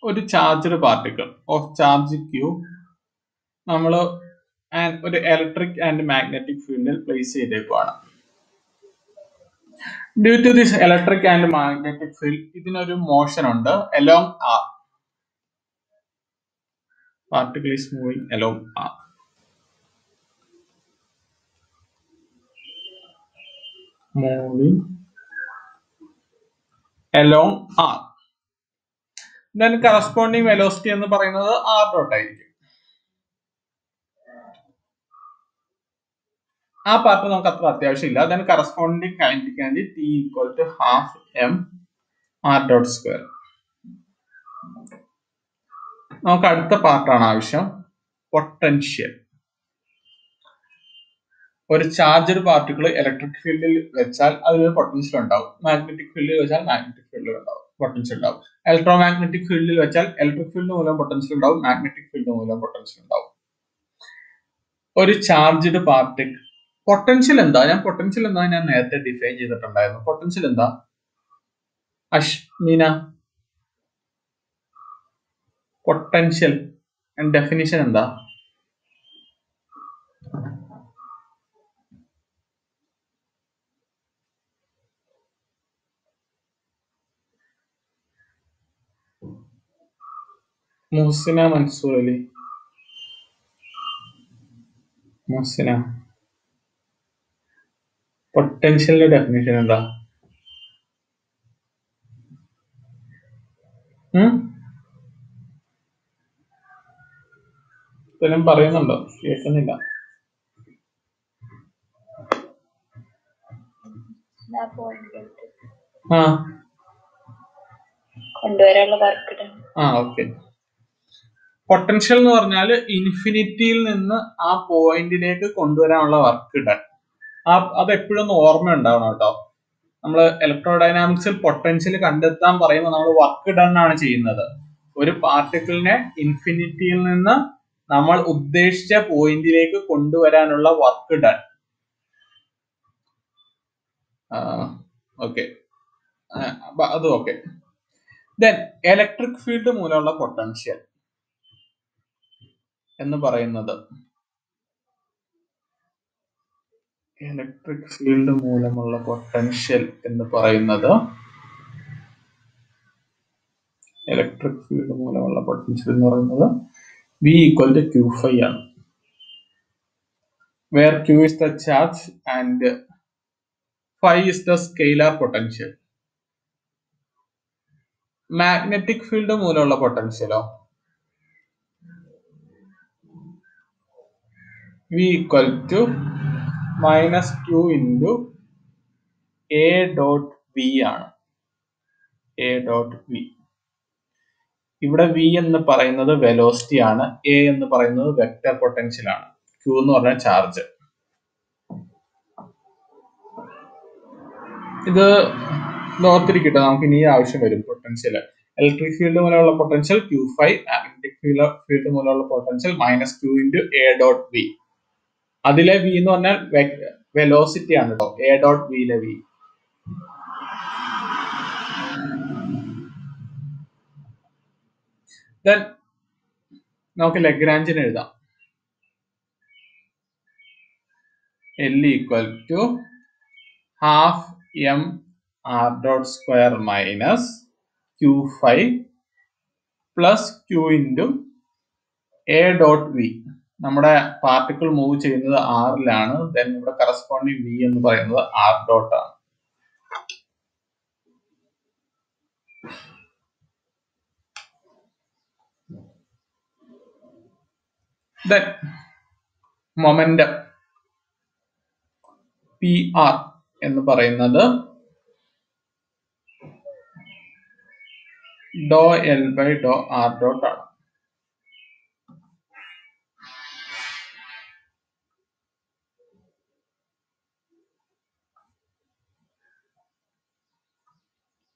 ഒരു charged particle of charge q നമ്മൾ ഒരു electric and magnetic ഫീൽഡിൽ place ചെയ്തേക്കുവാണ്. Due to this electric and magnetic field ഇതിനൊരു motion ഉണ്ട് along r. Particle is moving along r. Moving along r. Then corresponding velocity എന്ന് പറയുന്നത് r dot ആയിരിക്കും. ആ പാർട്ട് നമുക്ക് അത്ര അത്യാവശ്യമില്ല. Then corresponding kinetic energy T equal to half m r dot square. നമുക്ക് അടുത്ത പാർട്ടാണ് ആവശ്യം, പൊട്ടൻഷ്യൽ. ഒരു ചാർജഡ് പാർട്ടിക്കിൾ ഇലക്ട്രിക് ഫീൽഡിൽ വെച്ചാൽ അതിന് പൊട്ടൻഷ്യൽ ഉണ്ടാവും. മാഗ്നറ്റിക് ഫീൽഡിൽ വെച്ചാൽ മാഗ്നറ്റിക് ഫീൽഡിൽ ഉണ്ടാവും പൊട്ടൻഷ്യൽ ഉണ്ടാവും. ഇലക്ട്രോ മാഗ്നറ്റിക് ഫീൽഡിൽ വെച്ചാൽ ഇലക്ട്രിക് ഫീൽഡ് മൂലം പൊട്ടൻഷ്യൽ ഉണ്ടാവും, മാഗ്നറ്റിക് ഫീൽഡ് മൂലം പൊട്ടൻഷ്യൽ ഉണ്ടാവും. ഒരു ചാർജ്ഡ് പാർട്ടിക്കിൾ പൊട്ടൻഷ്യൽ എന്താ? ഞാൻ നേരത്തെ ഡിഫൈൻ ചെയ്തിട്ടുണ്ടായിരുന്നു. പൊട്ടൻഷ്യൽ എന്താ അശ്മിന? പൊട്ടൻഷ്യൽ ഡെഫിനിഷൻ എന്താ? മുഹ്സിന മൻസൂർ അലി, മുഹ്സിന, പൊട്ടൻഷ്യലിന്റെ ഡെഫിനിഷൻ എന്താ? ഇതെല്ലാം പറയുന്നുണ്ടോ? കേൾക്കുന്നില്ല. ഓക്കെ. പൊട്ടൻഷ്യൽ എന്ന് പറഞ്ഞാൽ ഇൻഫിനിറ്റിയിൽ നിന്ന് ആ പോയിന്റിലേക്ക് കൊണ്ടുവരാനുള്ള വർക്ക് ഡൺ. അത് എപ്പോഴും ഒന്ന് ഓർമ്മ ഉണ്ടാവണം കേട്ടോ. നമ്മൾ ഇലക്ട്രോഡൈനാമിക്സിൽ പൊട്ടൻഷ്യൽ കണ്ടെത്താൻ പറയുമ്പോൾ നമ്മൾ വർക്ക് ഡൺ ആണ് ചെയ്യുന്നത്. ഒരു പാർട്ടിക്കിളിനെ ഇൻഫിനിറ്റിയിൽ നിന്ന് നമ്മൾ ഉദ്ദേശിച്ച പോയിന്റിലേക്ക് കൊണ്ടുവരാനുള്ള വർക്ക് ഡൺ. ഓക്കെ, അത് ഓക്കെ. ദെൻ ഇലക്ട്രിക് ഫീൽഡ് മൂലമുള്ള പൊട്ടൻഷ്യൽ എന്ന് പറയുന്നത്, ഇലക്ട്രിക് ഫീൽഡ് മൂലമുള്ള പൊട്ടൻഷ്യൽ എന്ന് പറയുന്നത്, ഇലക്ട്രിക് ഫീൽഡ് മൂലമുള്ള പൊട്ടൻഷ്യൽ എന്ന് പറയുന്നത് V = Q phi ആണ്. Where Q is the charge and phi is the scalar potential. Magnetic field മൂലമുള്ള പൊട്ടൻഷ്യലോ V = -Q into A dot V ആണ്. A dot V. ഇവിടെ V എന്ന് പറയുന്നത് വെലോസിറ്റി ആണ്, A എന്ന് പറയുന്നത് വെക്റ്റർ പൊട്ടൻഷ്യൽ ആണ്, Q എന്ന് പറഞ്ഞാൽ ചാർജ്. ഇത് ഓർത്തിരിക്കട്ടെ, നമുക്ക് ഇനി ആവശ്യം വരും. പൊട്ടൻഷ്യൽ ഇലക്ട്രിക് ഫീൽഡ് മൂലമുള്ള potential Q phi, magnetic field മൂലമുള്ള potential -Q into A dot V. അതിലെ V എന്ന് പറഞ്ഞാൽ വെലോസിറ്റി ആണ് കേട്ടോ, A dot V യിലെ V. Then നമുക്ക് ലഗ്രാഞ്ചിന് എഴുതാം. L = ½ m r² minus Q phi plus Q into A dot V. നമ്മുടെ പാർട്ടിക്കിൾ മൂവ് ചെയ്യുന്നത് ആറിലാണ്. ദെൻ ഇവിടെ കറസ്പോണ്ടിങ് V എന്ന് പറയുന്നത് R dot ആണ്. ദെൻ മൊമെന്റം PR എന്ന് പറയുന്നത് ∂L/∂R dot ആണ്.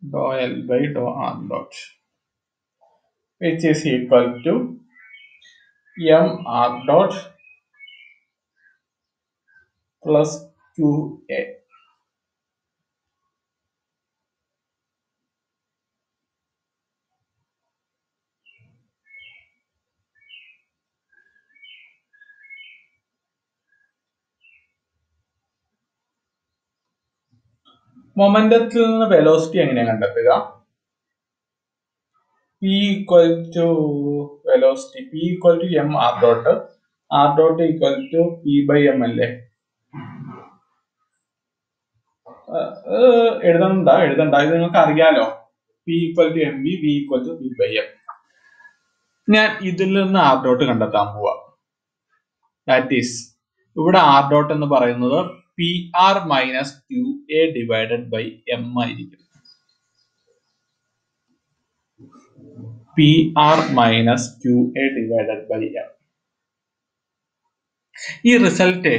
∂L/∂R dot which is equal to mr dot plus QA. മൊമെന്റത്തിൽ നിന്ന് വെലോസിറ്റി എങ്ങനെയാണ് കണ്ടെത്തുക? P = velocity, P = mr dot, r dot = P/m അല്ലേ? എഴുതണ്ട, ഇത് നിങ്ങൾക്ക് അറിയാലോ. P = mv, V = P/m. ഞാൻ ഇതിൽ നിന്ന് r dot കണ്ടെത്താൻ പോവാ. ദാറ്റ് ഈസ് ഇവിടെ r dot എന്ന് പറയുന്നത് PR minus QA divided by m ആയിരിക്കും. PR minus QA divided by m. ഈ റിസൾട്ട്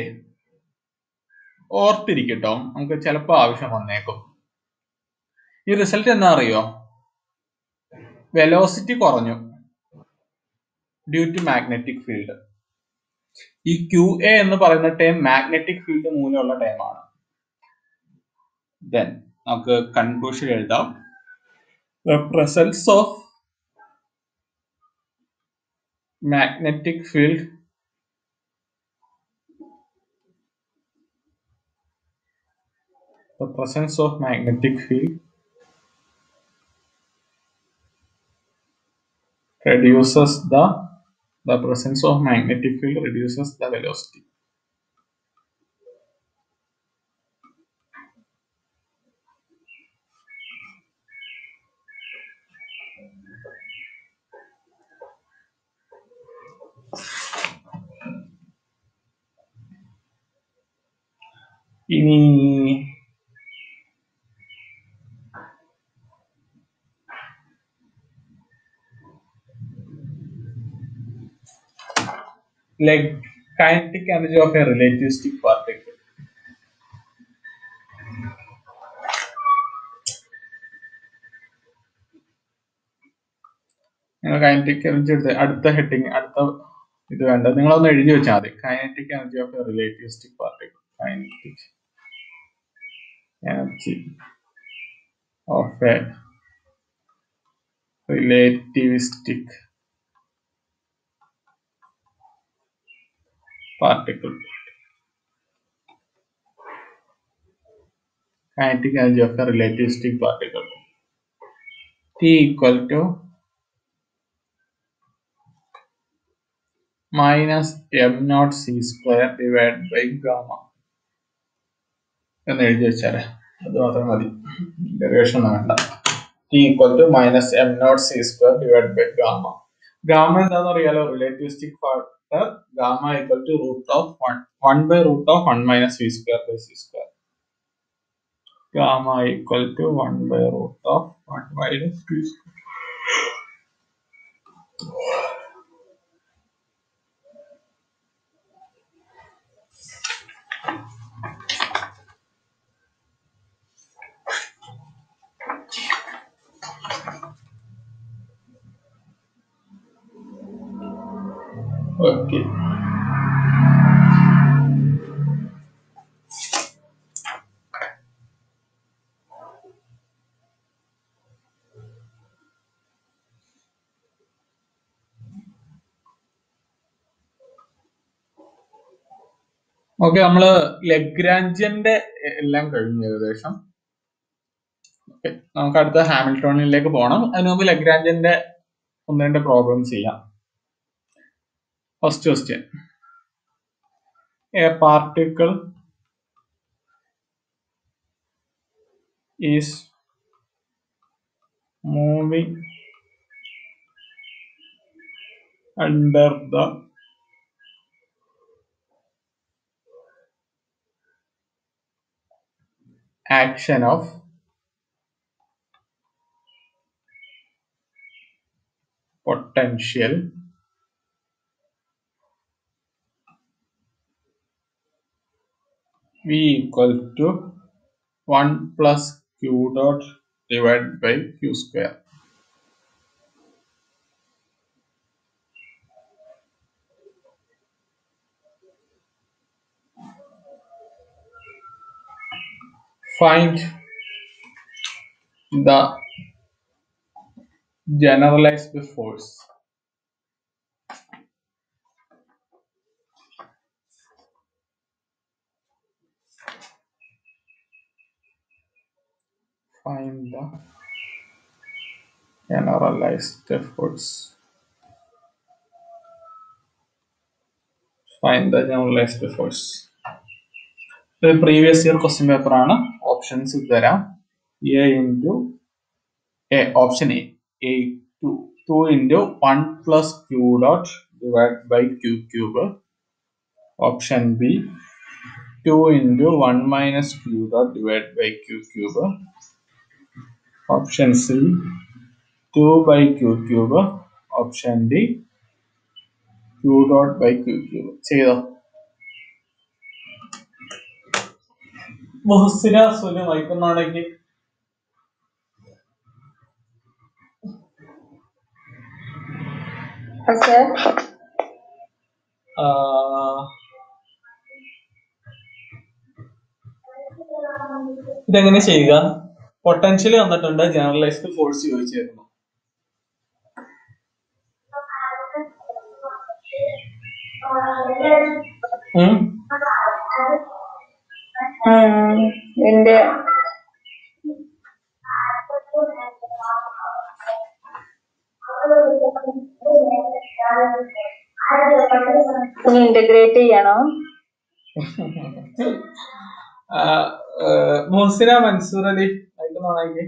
ഓർത്തിരിക്കട്ടോ, നമുക്ക് ചിലപ്പോൾ ആവശ്യം വന്നേക്കും. ഈ റിസൾട്ട് എന്താ അറിയോ? വെലോസിറ്റി കുറഞ്ഞു ഡ്യൂ ടു മാഗ്നറ്റിക് ഫീൽഡ്. ഈ ക്യു എ എന്ന് പറയുന്ന ടേം മാഗ്നറ്റിക് ഫീൽഡ് മൂലമുള്ള ടേമാണ്. ദെൻ നമുക്ക് കൺക്ലൂഷൻ എഴുതാം. The presence of magnetic field reduces the presence of magnetic field reduces the velocity. ഇനി kinetic energy of a relativistic particle. Kinetic energy എടുത്ത് അടുത്ത heading, അടുത്ത ഇത് വേണ്ട, നിങ്ങളൊന്ന് എഴുതി വെച്ചാൽ മതി. Kinetic energy of A relativistic particle. Kinetic energy of A relativistic particle. Kinetic energy of a relativistic particle. T equal to minus m naught c square divided by gamma. എന്ന് എഴുതി വെച്ചാലേ അത് മാത്രം മതി, ഡെറിവേഷൻ ഒന്നും വേണ്ട. T equal to minus m naught c square divided by gamma. Gamma എന്താണെന്ന് അറിയാലോ, relativistic factor. Gamma equal to root of 1 by root of 1 minus v square by c square. Gamma equal to 1 by root of 1 minus v square. Okay. Okay, നമ്മള് ലഗ്രാഞ്ചിയന്റെ എല്ലാം കഴിഞ്ഞു ഏകദേശം. Okay, നമുക്ക് അടുത്ത ഹാമിൽട്ടോണിയനിലേക്ക് പോകണം. അതിന് മുമ്പ് ലഗ്രാഞ്ചിയന്റെ ഒന്ന് രണ്ട് പ്രോബ്ലംസ് ചെയ്യാം. First question, A particle is moving under the action of potential V equal to 1 plus q dot divided by q square. Find the generalized force. Find the generalized force. Find the generalized force. The previous year question paper ആണ്. Options തരാം. A into A, option A 2 into 1 plus q dot divided by q cube. Option B 2 into 1 minus q dot divided by q cube. Option C 2 by q cube. Option D q dot by q cube. ചെയ്തോ? Muhasina സുന വായിക്കുന്നാണെങ്കിൽ sir ഇതെങ്ങനെ ചെയ്യുക? Potential വന്നിട്ടുണ്ട്, generalised force ചോദിച്ചിരുന്നു. എന്റെ integrate ചെയ്യണോ? മുഹസിന മൻസൂർ അലി വായിക്കുന്നാണെങ്കിൽ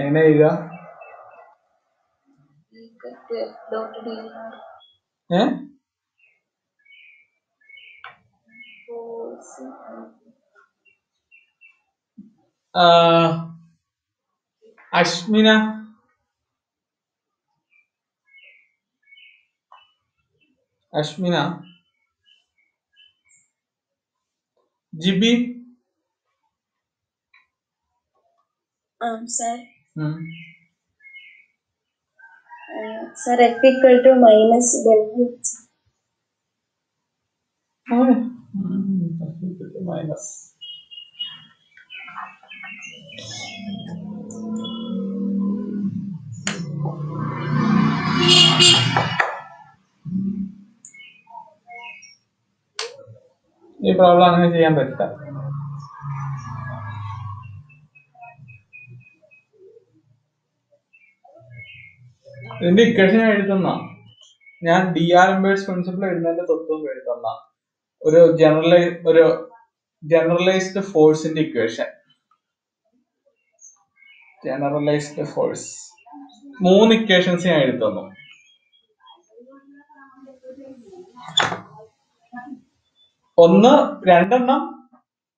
എങ്ങനെ ചെയ്യുക? Ashmina Jibi sir F equal to minus delta minus ഈ പ്രോബ്ലം അങ്ങനെ ചെയ്യാൻ പറ്റില്ല. ഇതിന്റെ ഇക്വേഷൻ എഴുതുന്ന ഞാൻ ഡി-ആൽബേർട്ട്സ് പ്രിൻസിപ്പിൾ എഴുതുന്നതിന്റെ തൊട്ടും എഴുതുന്ന ഒരു ജനറലൈസ്ഡ് ഫോഴ്സിന്റെ ഇക്വേഷൻ. ജനറലൈസ്ഡ് ഫോഴ്സ് 3 ഇക്വേഷൻസ് ഞാൻ എഴുതുന്നു. രണ്ടെണ്ണം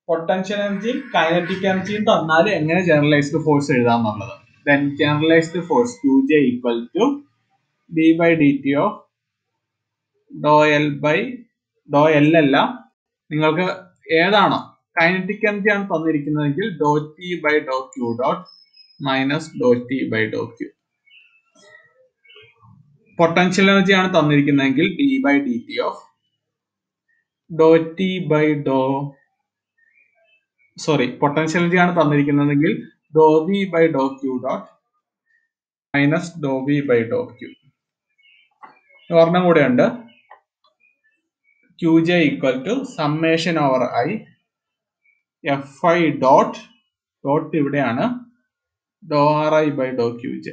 പൊട്ടൻഷ്യൽ എനർജിയും കൈനറ്റിക് എനർജിയും തന്നാൽ എങ്ങനെ ജനറലൈസ്ഡ് ഫോഴ്സ് എഴുതാന്നുള്ളത്. Then generalized force Qj equal to d by dt of dou L അല്ല, നിങ്ങൾക്ക് ഏതാണോ കൈനറ്റിക് എനർജി ആണ് തന്നിരിക്കുന്നതെങ്കിൽ dou T by dou Q dot minus dou T by dou Q. Potential energy ആണ് തന്നിരിക്കുന്നതെങ്കിൽ d by dt of dou T by dou potential energy ആണ് തന്നിരിക്കുന്നതെങ്കിൽ dou V by dou Q dot minus dou V by dou Q. ഒരെണ്ണം കൂടെ ഉണ്ട്, Qj equal to summation over I Fi dot ഇവിടെയാണ് dou Ri by dou Qj.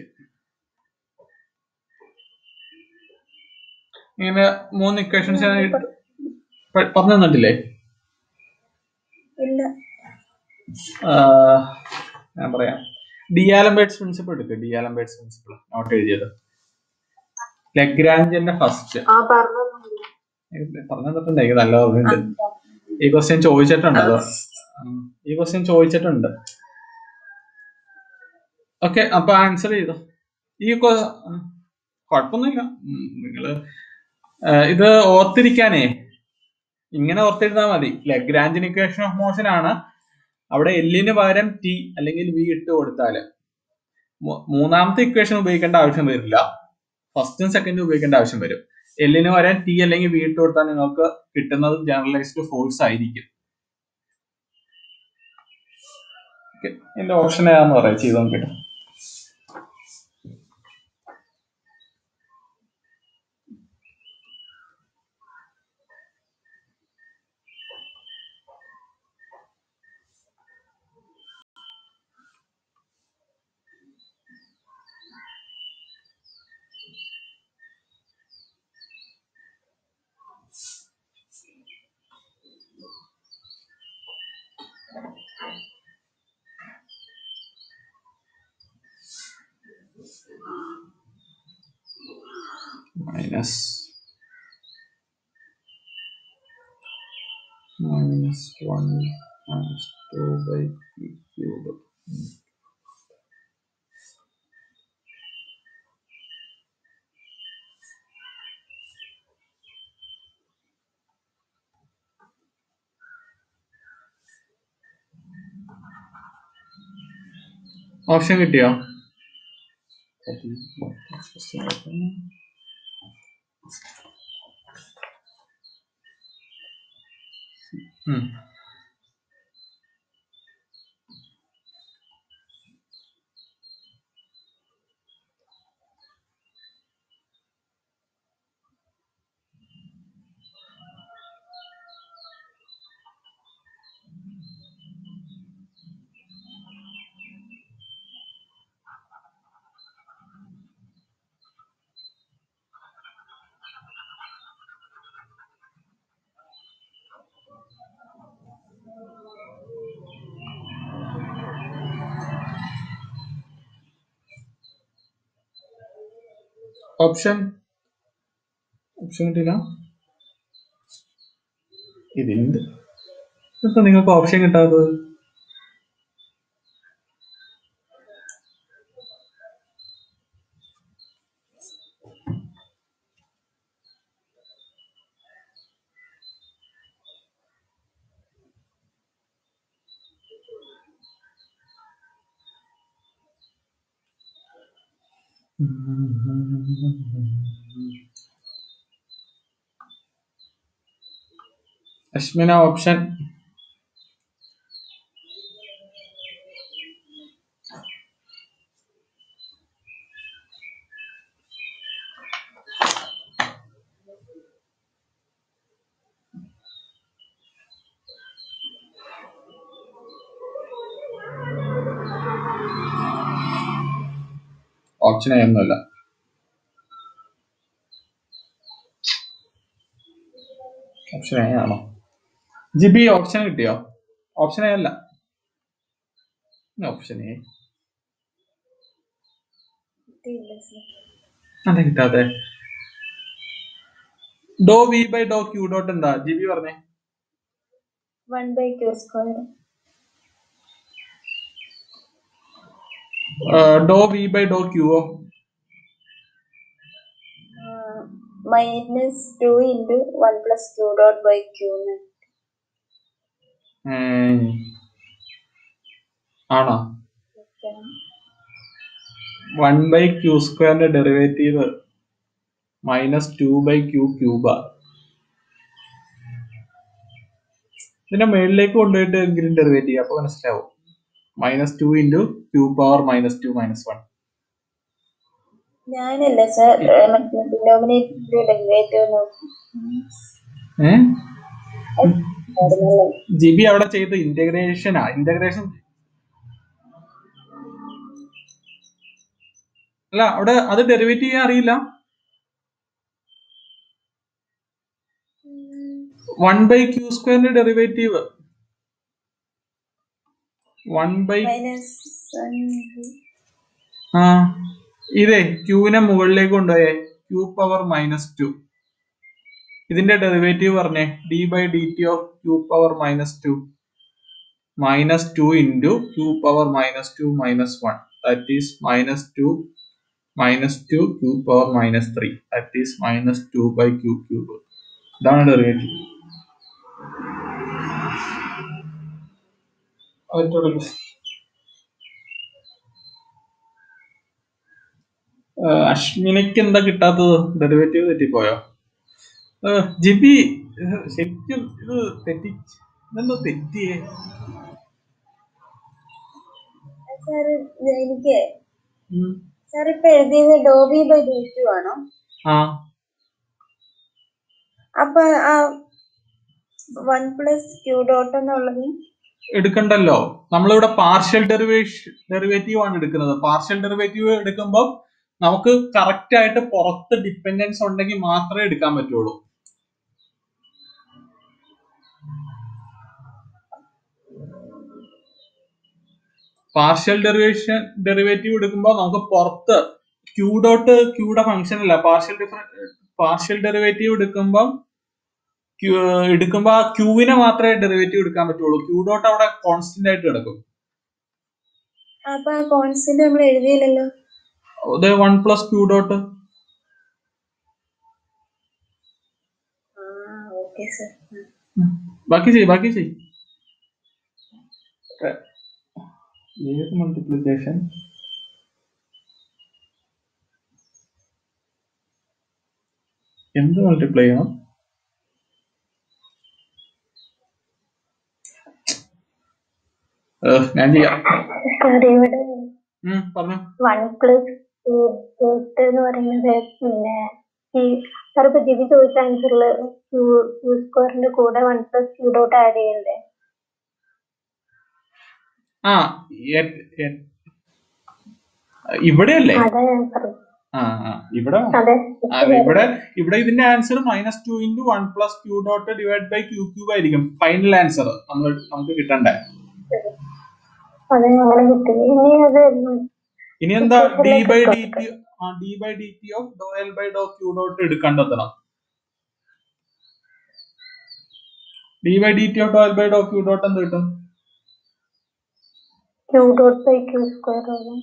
ഇങ്ങനെ 3 equations പറഞ്ഞു തന്നിട്ടില്ലേ? ഞാൻ പറയാം. ഡി-ആലംബേർട്ട്സ് principle എടുക്കുക. ഡി-ആലംബേർട്ട്സ് പ്രിൻസിപ്പിൾ നോട്ട് എഴുതിയത്. ലഗ്രാഞ്ചിന്റെ ഫസ്റ്റ് പറഞ്ഞു തന്നിട്ടുണ്ട്. എനിക്ക് നല്ല ഓർമ്മയുണ്ട്. ഈ ക്വസ്റ്റ്യൻ ചോദിച്ചിട്ടുണ്ട്. ഓക്കെ, അപ്പൊ ആൻസർ ചെയ്തോ. കുഴപ്പമൊന്നുമില്ല. നിങ്ങള് ഇത് ഓർത്തിരിക്കാനേ ഇങ്ങനെ ഓർത്തിരുന്നാൽ മതി. ലഗ്രാഞ്ചിയൻ ഇക്വേഷൻ ഓഫ് മോഷൻ ആണ്. അവിടെ എല്ലിന് പകരം ടി അല്ലെങ്കിൽ വി ഇട്ട് കൊടുത്താല് മൂന്നാമത്തെ ഇക്വേഷൻ ഉപയോഗിക്കേണ്ട ആവശ്യം വരില്ല, ഫസ്റ്റും സെക്കൻഡും ഉപയോഗിക്കേണ്ട ആവശ്യം വരും. എല്ലിന് പകരം ടി അല്ലെങ്കിൽ വി ഇട്ട് കൊടുത്താൽ നിങ്ങൾക്ക് കിട്ടുന്നത് ജനറലൈസ്ഡ് ഫോഴ്സ് ആയിരിക്കും. എന്റെ ഓപ്ഷൻ ഏതാന്ന് പറയാം, ചെയ്ത് നോക്കിട്ട്. minus 1 minus 2 by p cube. Option കിട്ടിയോ? ഉം. ഓപ്ഷൻ കിട്ടില്ല. ഇതിന്റെ ഇപ്പൊ നിങ്ങൾക്ക് ഓപ്ഷൻ കിട്ടാത്തത്? അശ്മിന ഓപ്ഷൻ ഓപ്ഷൻ ഒന്നുമല്ല. ഓപ്ഷൻ എ ആണോ? ജിബി ഓപ്ഷൻ കിട്ടിയോ? ഓപ്ഷൻ എ അല്ല, ഓപ്ഷൻ എ അതെ കിട്ടാതെ. Do v by do q dot എന്താ ജിബി പറഞ്ഞേ? 1/q². Do v by do ക്യൂഓ? -2 into 1 plus q dot by q. ആണോ? 1/q² derivative -2/q Cuba. ഇതിന്റെ മേളിലേക്ക് കൊണ്ടുപോയിട്ട് എങ്കിലും ഡെറിവേറ്റ് ചെയ്യാം, അപ്പൊ മനസ്സിലാവും. -2 into q power -2 -1. ഞാനല്ല സർ, ഡിനോമിനേറ്റർ ഡെറിവേറ്റീവ് ജിബി അവിടെ ചെയ്ത് ഇന്റഗ്രേഷനാ. ഇന്റഗ്രേഷൻ അല്ല, അവിടെ അത് ഡെറിവേറ്റ് ചെയ്യാൻ അറിയില്ല. 1/q² derivative 1/. ഇതേ ക്യൂവിനെ മുകളിലേക്ക് കൊണ്ടുപോയേ q പവർ -2. ഇതിന്റെ ഡെറിവേറ്റീവ് പറഞ്ഞേ d/dt of q power -2 -2 into q power -2 -1, that is -2 q power -3, that is -2/q cube. ഇതാണ് ഡെറിവേറ്റീവ്. അശ്മിനയ്ക്ക് എന്താ കിട്ടാത്തത്? ഡെറിവേറ്റീവ് തെറ്റിപ്പോയോ? ജിബി ശരിക്കും ഇത് ഇതെന്തോ തെറ്റിയേ? എനിക്ക് സാർ ഇപ്പൊ എഴുതിയത് ഡോ വി ബൈ ഡോ ക്യൂ ആണോ? അപ്പൊ ആ 1 plus q dot എന്നുള്ളത് എടുക്കണ്ടല്ലോ. നമ്മളിവിടെ പാർഷ്യൽ ഡെറിവേറ്റീവ് ആണ് എടുക്കുന്നത്. പാർഷ്യൽ ഡെറിവേറ്റീവ് എടുക്കുമ്പോൾ നമുക്ക് കറക്റ്റ് ആയിട്ട് പുറത്ത് ഡിപ്പെൻഡൻസ് ഉണ്ടെങ്കിൽ മാത്രമേ എടുക്കാൻ പറ്റുള്ളൂ. പാർഷ്യൽ ഡെറിവേറ്റീവ് എടുക്കുമ്പോൾ നമുക്ക് പുറത്ത് ക്യൂ ഡോട്ട് ക്യൂടെ ഫംഗ്ഷൻ അല്ല. പാർഷ്യൽ ഡെറിവേറ്റീവ് എടുക്കുമ്പോൾ ആ ക്യൂവിനെ മാത്രമേ ഡെറിവേറ്റീവ് എടുക്കാൻ പറ്റുള്ളൂ. ക്യൂ ഡോട്ട് അവിടെ കോൺസ്റ്റന്റ് ആയിട്ട് കിടക്കും. അപ്പൊ കോൺസ്റ്റന്റ് നമ്മൾ എഴുതിയില്ലല്ലോ. 1 plus q dot. ബാക്കി ചെയ്. ഏത് മൾട്ടിപ്ലിക്കേഷൻ? എന്ത് മൾട്ടിപ്ലൈ ചെയ്യണം? ഞാൻ ചെയ്യാം. പറഞ്ഞു. 1 + 8 എന്ന് പറയുന്നത് പിന്നെ ഈ സാർ ഇപ്പൊ ജിബി ചോദിച്ച ആൻസറിൽ Q² കൂടെ 1 + Q ഡോട്ട് ആഡ് ചെയ്യണ്ടേ? ഇവിടെയല്ലേ? അതാ ഞാൻ പറഞ്ഞു. ഇവിടെ അതെ. ഇവിടെ ഇതിന്റെ answer -2 × 1 + Q dot divide by Q³ ആയിരിക്കും ഫൈനൽ ആൻസർ നമുക്ക് കിട്ടണ്ടേ. അതെ, അങ്ങനെ കിട്ടി. ഇനി എന്താ d/dt ഓഫ് ∂L/∂Q ഡോട്ട് എടുക്കണ്ടെത്തണം. d/dt ഓഫ് ∂L/∂Q ഡോട്ട് എന്ത് കിട്ടും? Q ഡോട്ട് ബൈ Q² ആകും.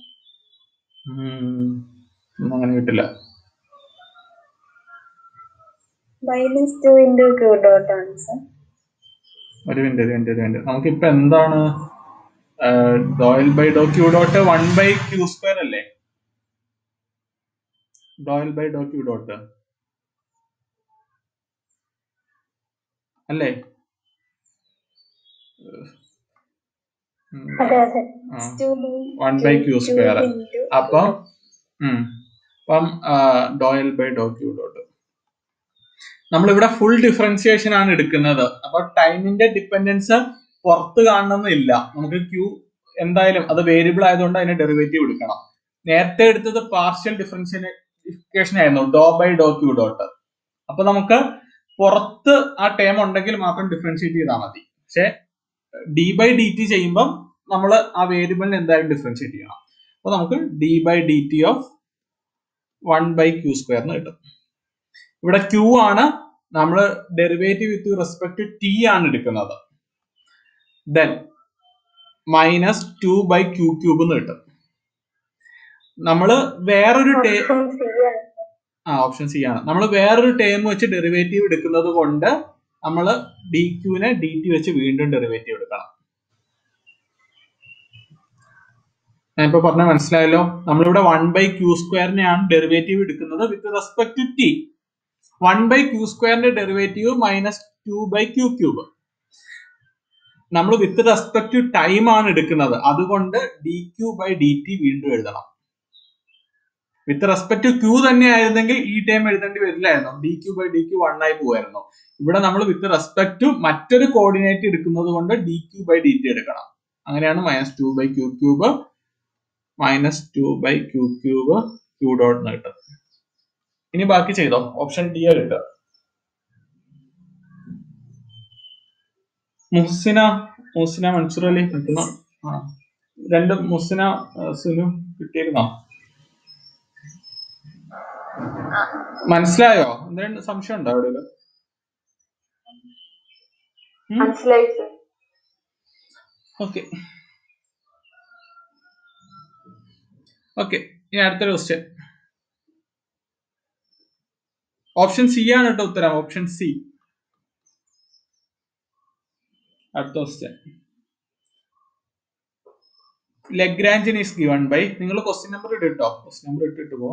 അങ്ങനെ കിട്ടില്ല. -2 × Q ഡോട്ട് ആണ് സർ. ഒരു മിനിറ്റ്. നമുക്കിപ്പോ എന്താണ് ∂L/∂Q ഡോട്ട് 1/Q² അല്ലേ? ∂L/∂Q ഡോട്ട് അല്ലേ? 1/Q². അപ്പം ∂L/∂Q ഡോട്ട് നമ്മളിവിടെ ഫുൾ ഡിഫറൻസിയേഷൻ ആണ് എടുക്കുന്നത്. അപ്പൊ ടൈമിന്റെ ഡിപ്പെൻഡൻസ് പുറത്ത് കാണണമെന്നില്ല. നമുക്ക് Q എന്തായാലും അത് വേരിയബിൾ ആയതുകൊണ്ട് അതിന്റെ ഡെറിവേറ്റീവ് എടുക്കണം. നേരത്തെ എടുത്തത് പാർഷ്യൽ ഡിഫറൻസിയേഷൻ ആയിരുന്നു ∂/∂Q ഡോട്ട്. അപ്പൊ നമുക്ക് പുറത്ത് ആ ടേം ഉണ്ടെങ്കിൽ മാത്രം ഡിഫറൻഷിയേറ്റ് ചെയ്താൽ മതി. പക്ഷെ d/dt ചെയ്യുമ്പോൾ നമ്മൾ ആ വേരിയബിളിന് എന്തായാലും ഡിഫറൻഷിയേറ്റ് ചെയ്യണം. അപ്പൊ നമുക്ക് d/dt ഓഫ് 1/Q² എന്ന് കിട്ടും. ഇവിടെ Q ആണ് നമ്മൾ derivative with respect to t ആണ് എടുക്കുന്നത്. ദെൻ -2/Q³ എന്ന് കിട്ടും. നമ്മള് വേറൊരു ഓപ്ഷൻ സി ആണ്. നമ്മൾ വേറൊരു ടേം വെച്ച് ഡെറിവേറ്റീവ് എടുക്കുന്നത് കൊണ്ട് നമ്മൾ dq-നെ dt വെച്ച് വീണ്ടും ഡെറിവേറ്റീവ് എടുക്കണം. ഞാൻ ഇപ്പൊ പറഞ്ഞ മനസ്സിലായല്ലോ. നമ്മളിവിടെ 1/Q²നെയാണ് ഡെറിവേറ്റീവ് എടുക്കുന്നത് with respect to t. 1/Q² derivative -2/Q³. നമ്മൾ വിത്ത് റെസ്പെക്ട് ടു ടൈം ആണ് എടുക്കുന്നത്. അതുകൊണ്ട് dq/dt വീണ്ടും എഴുതണം. വിത്ത് റെസ്പെക്ട് ടു Q തന്നെ ആയിരുന്നെങ്കിൽ ഈ ടൈം എഴുതേണ്ടി വരില്ലായിരുന്നു. dq/dq 1 ആയി പോവായിരുന്നു. ഇവിടെ നമ്മൾ വിത്ത് റെസ്പെക്ട് ടു മറ്റൊരു കോർഡിനേറ്റ് എടുക്കുന്നത് കൊണ്ട് dq/dt എടുക്കണം. അങ്ങനെയാണ് -2/Q³ -2/Q³ Q ഡോട്ട് എന്ന് കിട്ടും. ഇനി ബാക്കി ചെയ്തോ. ഓപ്ഷൻ ഡി ആ കിട്ടുക. മുഹ്സിന മൻസൂർ അലി കിട്ടുന്ന രണ്ട് മുഹ്സിന സുനു കിട്ടിയിരുന്നോ? മനസ്സിലായോ? എന്തെങ്കിലും സംശയം ഉണ്ടോ അവിടെ? ഓക്കെ. ഇനി അടുത്തൊരു ക്വസ്റ്റ്യൻ. ഓപ്ഷൻ സി ആണ് കേട്ടോ ഉത്തരം. Option C. അടുത്ത question. Lagrangian is given by, നിങ്ങൾ ക്വസ്റ്റ്യൻ നമ്പർ ഇട്ടോ. ക്വസ്റ്റ്യൻ നമ്പർ ഇട്ടിട്ട് പോ.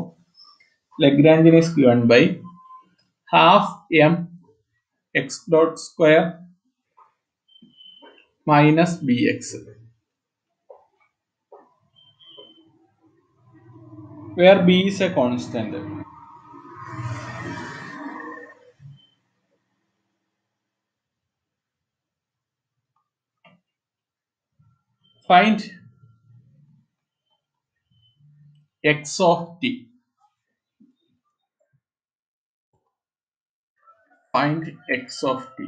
Lagrangian is given by ½ m(x²) minus bx, where b is a constant. Find x of t. Find x of t.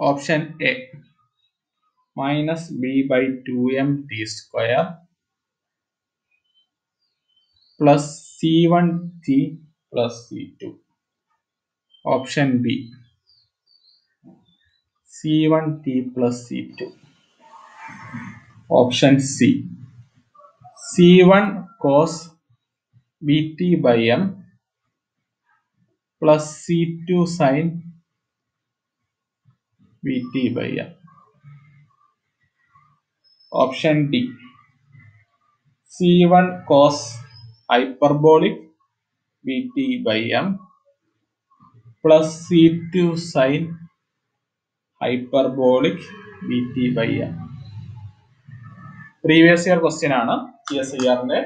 Option A -b/2m t² plus c1t plus c2. Option B c1t plus c2. Option C c1 cos bt/m plus c2 sin bt/m. Option D. C1 cos hyperbolic Vt by m plus C2 sin hyperbolic Vt by m. Previous year question ആണ് CSIR-ന്റെ.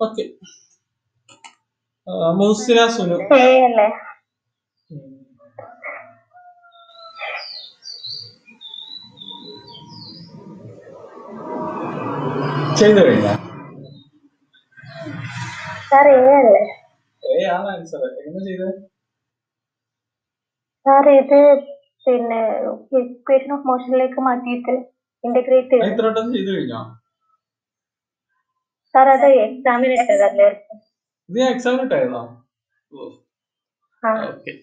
Okay, Musina Sunu അല്ലേ? ചെയ്തു കഴിഞ്ഞാ? Sir A അല്ലേ? A ആണ് answer. എങ്ങനെ ചെയ്തത്? Sir ഇത് പിന്നെ ഇക്വേഷൻ ഓഫ് മോഷനിലേക്ക് മാറ്റിയിട്ട് ഇന്റഗ്രേറ്റ് ചെയ്തു. ഇത്രട്ടം ചെയ്തു കഴിഞ്ഞോ? സാർ അത് എക്സാമിന് ഇട്ടതല്ലേ? ഇത് ഞാൻ എക്സാമിന് ഇട്ടായിരുന്നോ? ഓക്കെ.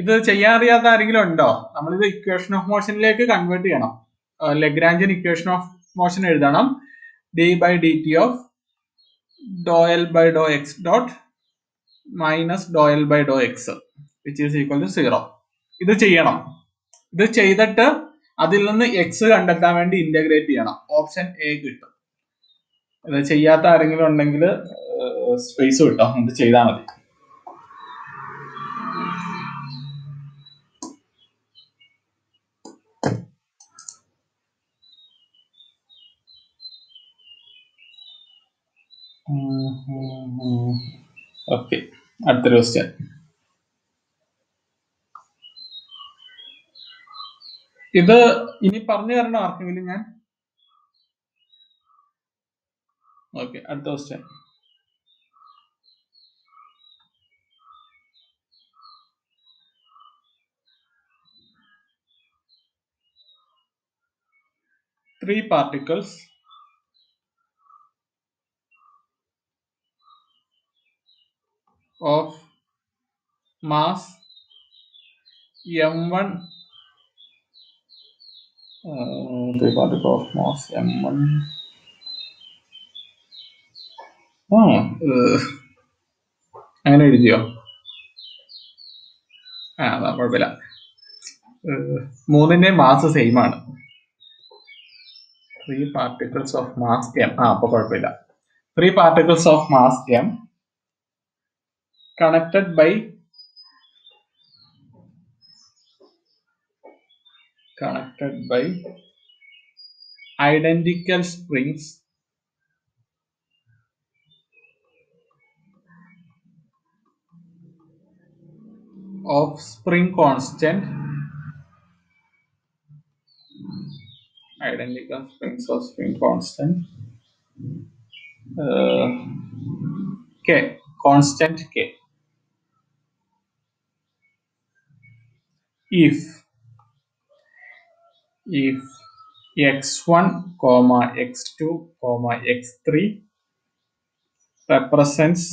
ഇത് ചെയ്യാൻ അറിയാത്ത ആരെങ്കിലും ഉണ്ടോ? നമ്മളിത് ഇക്വേഷൻ ഓഫ് മോഷനിലേക്ക് കൺവേർട്ട് ചെയ്യണം. ലഗ്രാഞ്ചിയൻ ഇക്വേഷൻ ഓഫ് മോഷൻ എഴുതണം. D by d t of doe L by doe x dot minus doe L by doe x which is equal to 0. ഇത് ചെയ്യണം. ഇത് ചെയ്തിട്ട് അതിൽ നിന്ന് എക്സ് കണ്ടെത്താൻ വേണ്ടി ഇന്റഗ്രേറ്റ് ചെയ്യണം. ഓപ്ഷൻ എ കിട്ടും. ഇത് ചെയ്യാത്ത ആരെങ്കിലും ഉണ്ടെങ്കിൽ സ്പേസ് കിട്ടോ, ഇത് ചെയ്താൽ മതി. ഓക്കെ, അടുത്തൊരു ക്വസ്റ്റ്യൻ. ഇത് ഇനി പറഞ്ഞു തരണോ ആർക്കെങ്കിലും ഞാൻ? ഓക്കെ, അടുത്ത question. Three particles of mass m1 three particles of mass m1 അങ്ങനെ എഴുതിയോ? കുഴപ്പമില്ല. മൂന്നിന്റെ മാസ് സെയിം ആണ്. 3 particles of mass m. അപ്പൊ കുഴപ്പമില്ല. 3 particles of mass m connected by identical springs of spring constant, identical springs of spring constant k, constant k, if x1 comma x2 comma x3 represents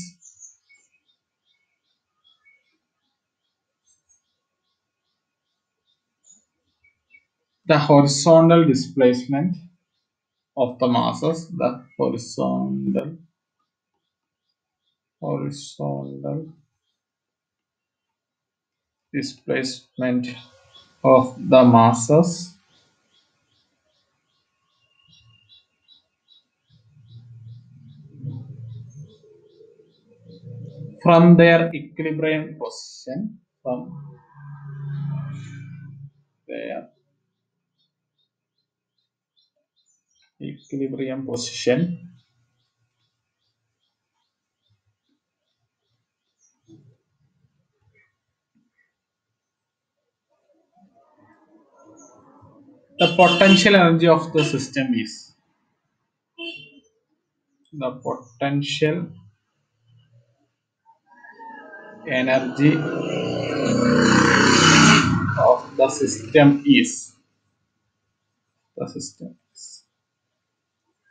the horizontal displacement of the masses, the horizontal displacement of the masses from their equilibrium position, the potential energy of the system is the potential energy of the system is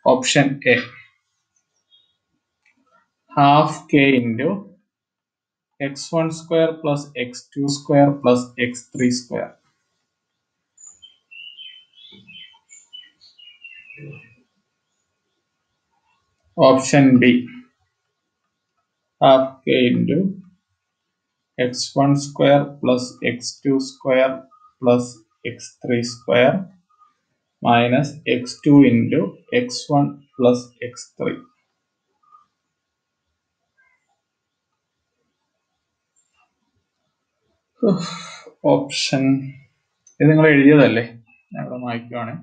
option A, half k into x1 square plus x2 square plus x3 square. Option B, half k into x1 square plus x2 square plus x3 square minus x2 into x1 plus x3. Option ഇത് നിങ്ങൾ എഴുതിയതല്ലേ? ഞാൻ ഇവിടെ വായിക്കുവാണ്.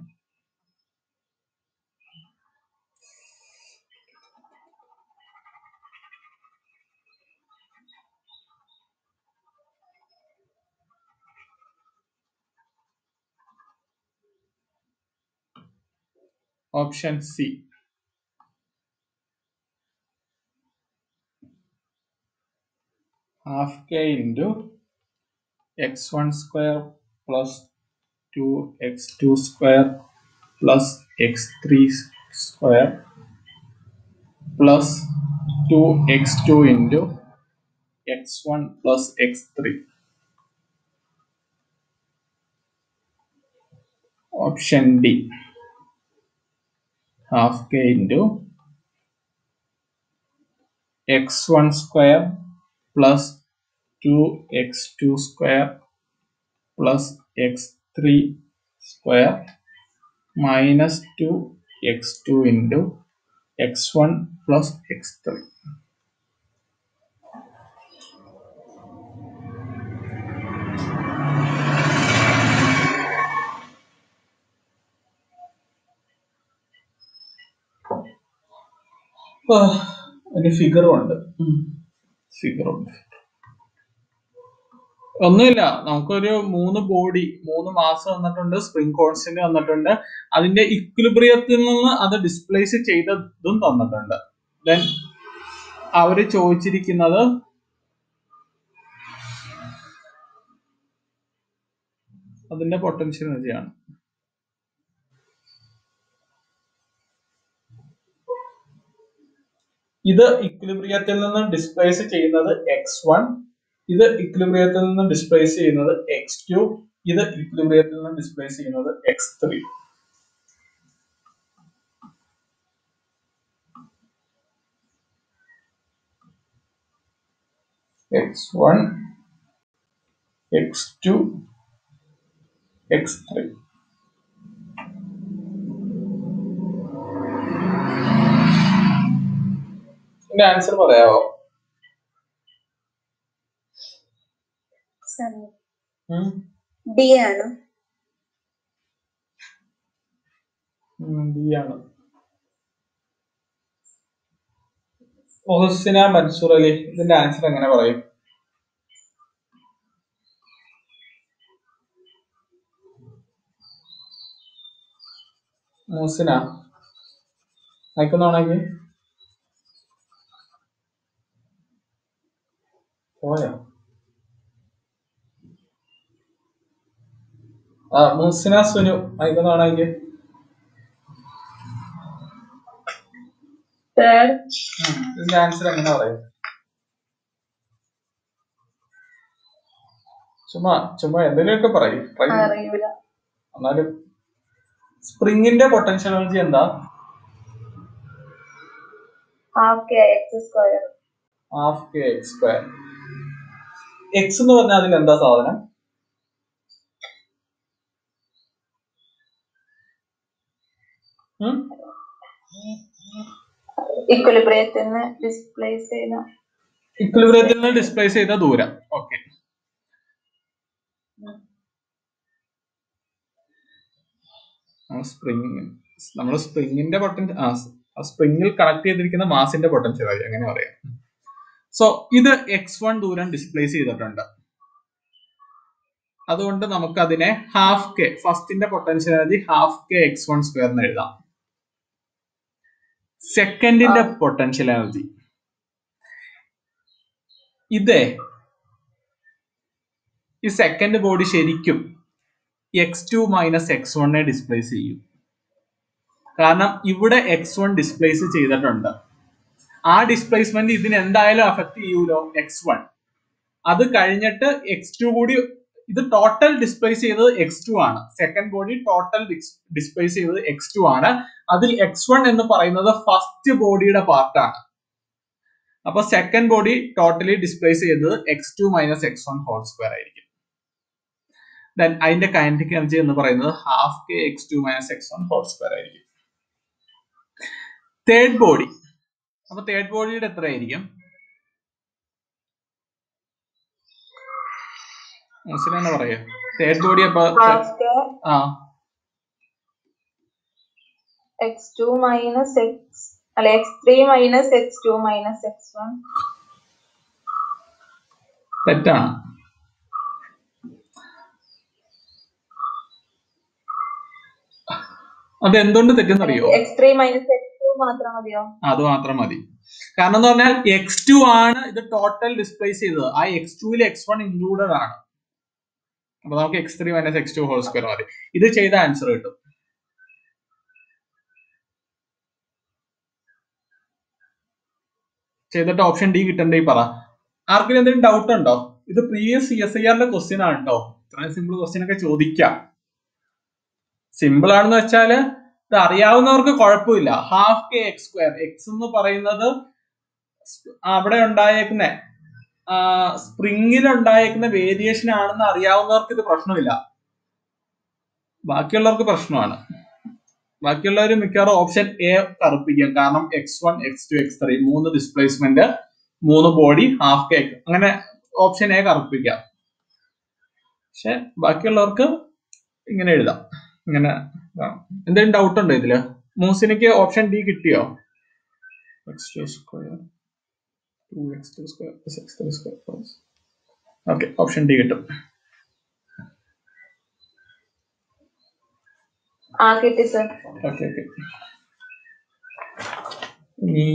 Option C. half k into x1 square plus 2x2 square plus x3 square plus 2x2 into x1 plus x3. Option D. half k into x1 square plus 2x2 square plus x3 square minus 2x2 into x1 plus x3. ഒരു ഫിഗറും ഉണ്ട്. ഒന്നുമില്ല, നമുക്കൊരു 3 body 3 mass വന്നിട്ടുണ്ട്, spring constant വന്നിട്ടുണ്ട്, അതിന്റെ ഇക്വിലിബ്രിയത്തിൽ നിന്ന് അത് displace ചെയ്തതും തന്നിട്ടുണ്ട്. ദെൻ അവര് ചോദിച്ചിരിക്കുന്നത് അതിന്റെ പൊട്ടൻഷ്യൽ എനർജിയാണ്. ഇത് ഇക്വിലിബ്രിയത്തിൽ നിന്ന് ഡിസ്പ്ലേസ് ചെയ്യുന്നത് x1, ഇത് ഇക്വിലിബ്രിയത്തിൽ നിന്ന് ഡിസ്പ്ലേസ് ചെയ്യുന്നത് x2, ഇത് ഇക്വിലിബ്രിയത്തിൽ നിന്ന് ഡിസ്പ്ലേസ് ചെയ്യുന്നത് x3. x1, x2, x3. ഇതിന്റെ ആൻസർ പറയാവോ? ഡി ആണ്. ഡി ആണ്. മുഹസിന മൻസൂർ അലി, ഇതിന്റെ ആൻസർ എങ്ങനെ പറയും? മുഹസിന അയക്കുന്നതാണെങ്കിൽ പോയോ? മുഹസിന സുനു അയക്കുന്നതാണെങ്കിൽ ഇതിന്റെ ആൻസർ എങ്ങനെ പറയും? ചുമ്മാ എന്തെങ്കിലുമൊക്കെ പറയും. എന്നാലും സ്പ്രിങ്ങിന്റെ പൊട്ടൻഷ്യൽ എനർജി എന്താ? half k x square. x എന്ന് പറഞ്ഞാൽ അതിൽ എന്താ സാധനം? ഇക്വിലിബ്രിയത്തിൽ നിന്ന് ഡിസ്പ്ലേസ് ചെയ്ത ദൂരം. ഓക്കെ, നമ്മൾ സ്പ്രിങ്ങിന്റെ പൊട്ടൻഷ്യൽ, സ്പ്രിങ്ങിൽ കണക്ട് ചെയ്തിരിക്കുന്ന മാസിന്റെ പൊട്ടൻഷ്യൽ ആയി അങ്ങനെ പറയാം. സോ ഇത് x1 ദൂരം ഡിസ്പ്ലേസ് ചെയ്തിട്ടുണ്ട്, അതുകൊണ്ട് നമുക്ക് അതിനെ ഹാഫ് കെ, ഫസ്റ്റിന്റെ potential energy half k x1 square എന്ന് എഴുതാം. സെക്കൻഡിന്റെ പൊട്ടൻഷ്യൽ എനർജി ഈ സെക്കൻഡ് ബോഡി ശരിക്കും x2 മൈനസ് x1 ഡിസ്പ്ലേസ് ചെയ്യും. കാരണം ഇവിടെ x1 ഡിസ്പ്ലേസ് ചെയ്തിട്ടുണ്ട്. ആ ഡിസ്പ്ലേസ്മെന്റ് ഇതിന് എന്തായാലും അഫക്ട് ചെയ്യൂലോ x1. അത് കഴിഞ്ഞിട്ട് x2 കൂടി, ഇത് ടോട്ടൽ ഡിസ്പ്ലേസ് ചെയ്തത് x2 ആണ്. സെക്കൻഡ് ബോഡി ടോട്ടൽ ഡിസ്പ്ലേസ് ചെയ്തത് x2 ആണ്. അതിൽ x1 എന്ന് പറയുന്നത് ഫസ്റ്റ് ബോഡിയുടെ പാർട്ടാണ്. അപ്പൊ സെക്കൻഡ് ബോഡി ടോട്ടലി ഡിസ്പ്ലേസ് ചെയ്തത് x2 മൈനസ് x1 ഹോൾ സ്ക്വയർ ആയിരിക്കും. ദെൻ അതിന്റെ കൈനറ്റിക് എനർജി എന്ന് പറയുന്നത് ഹാഫ് കെ x2 മൈനസ് x1 ഹോൾ സ്ക്വയർ ആയിരിക്കും. തേർഡ് ബോഡി, അപ്പൊ തേർഡ് ബോഡിയുടെ എത്ര ആയിരിക്കും? തന്നെ പറയാ തേർഡ് ബോഡി അപ്പൊ x2 minus x3 minus x2 മൈനസ് x1. തെറ്റാണ്. അത് എന്തുകൊണ്ട് തെറ്റെന്നറിയോ? x3 മൈനസ് x2 മാത്രം മതിയോ? അത് മാത്രം മതി. കാരണം എന്ന് പറഞ്ഞാൽ x2 ആണ് ഇത് ടോട്ടൽ ഡിസ്പ്ലേസ് ചെയ്തത്. ആ x2 x1 ഇൻക്ലൂഡഡ് ആണ്. അപ്പൊ നമുക്ക് x3 minus x2 whole square മതി. ഇത് ചെയ്ത ആൻസർ കിട്ടും. ചെയ്തിട്ട് ഓപ്ഷൻ ഡി കിട്ടണ്ടേ പറ. ആർക്കും എന്തെങ്കിലും ഡൗട്ട് ഉണ്ടോ? ഇത് പ്രീവിയസ് CSIR ക്വസ്റ്റ്യൻ ആണ് കേട്ടോ. ഇത്രയും സിമ്പിൾ ക്വസ്റ്റ്യൻ ഒക്കെ ചോദിക്കാം. സിമ്പിൾ ആണെന്ന് വെച്ചാല് ഇത് അറിയാവുന്നവർക്ക് കുഴപ്പമില്ല. Half K X square, X എന്ന് പറയുന്നത് അവിടെ ഉണ്ടായേക്കുന്ന സ്പ്രിങ്ങിൽ ഉണ്ടായേക്കുന്ന വേരിയേഷൻ ആണെന്ന് അറിയാവുന്നവർക്ക് ഇത് പ്രശ്നമില്ല. ബാക്കിയുള്ളവർക്ക് പ്രശ്നമാണ്. ബാക്കിയുള്ളവർ മിക്കവാറും ഓപ്ഷൻ എ കറുപ്പിക്കാം. കാരണം x1 x2 x3 മൂന്ന് ഡിസ്പ്ലേസ്മെന്റ്, മൂന്ന് ബോഡി, ഹാഫ് കെ അങ്ങനെ ഓപ്ഷൻ എ കറുപ്പിക്കാം. പക്ഷെ ബാക്കിയുള്ളവർക്ക് ഇങ്ങനെ എഴുതാം. ഇങ്ങനെ എന്തെങ്കിലും ഡൗട്ട് ഉണ്ടോ ഇതില്? മൂസിനിക്ക് ഓപ്ഷൻ ഡി കിട്ടിയോ? ഓക്കെ, ഓപ്ഷൻ ഡി കിട്ടും. കിട്ടി സർ. ഓക്കെ. ഇനി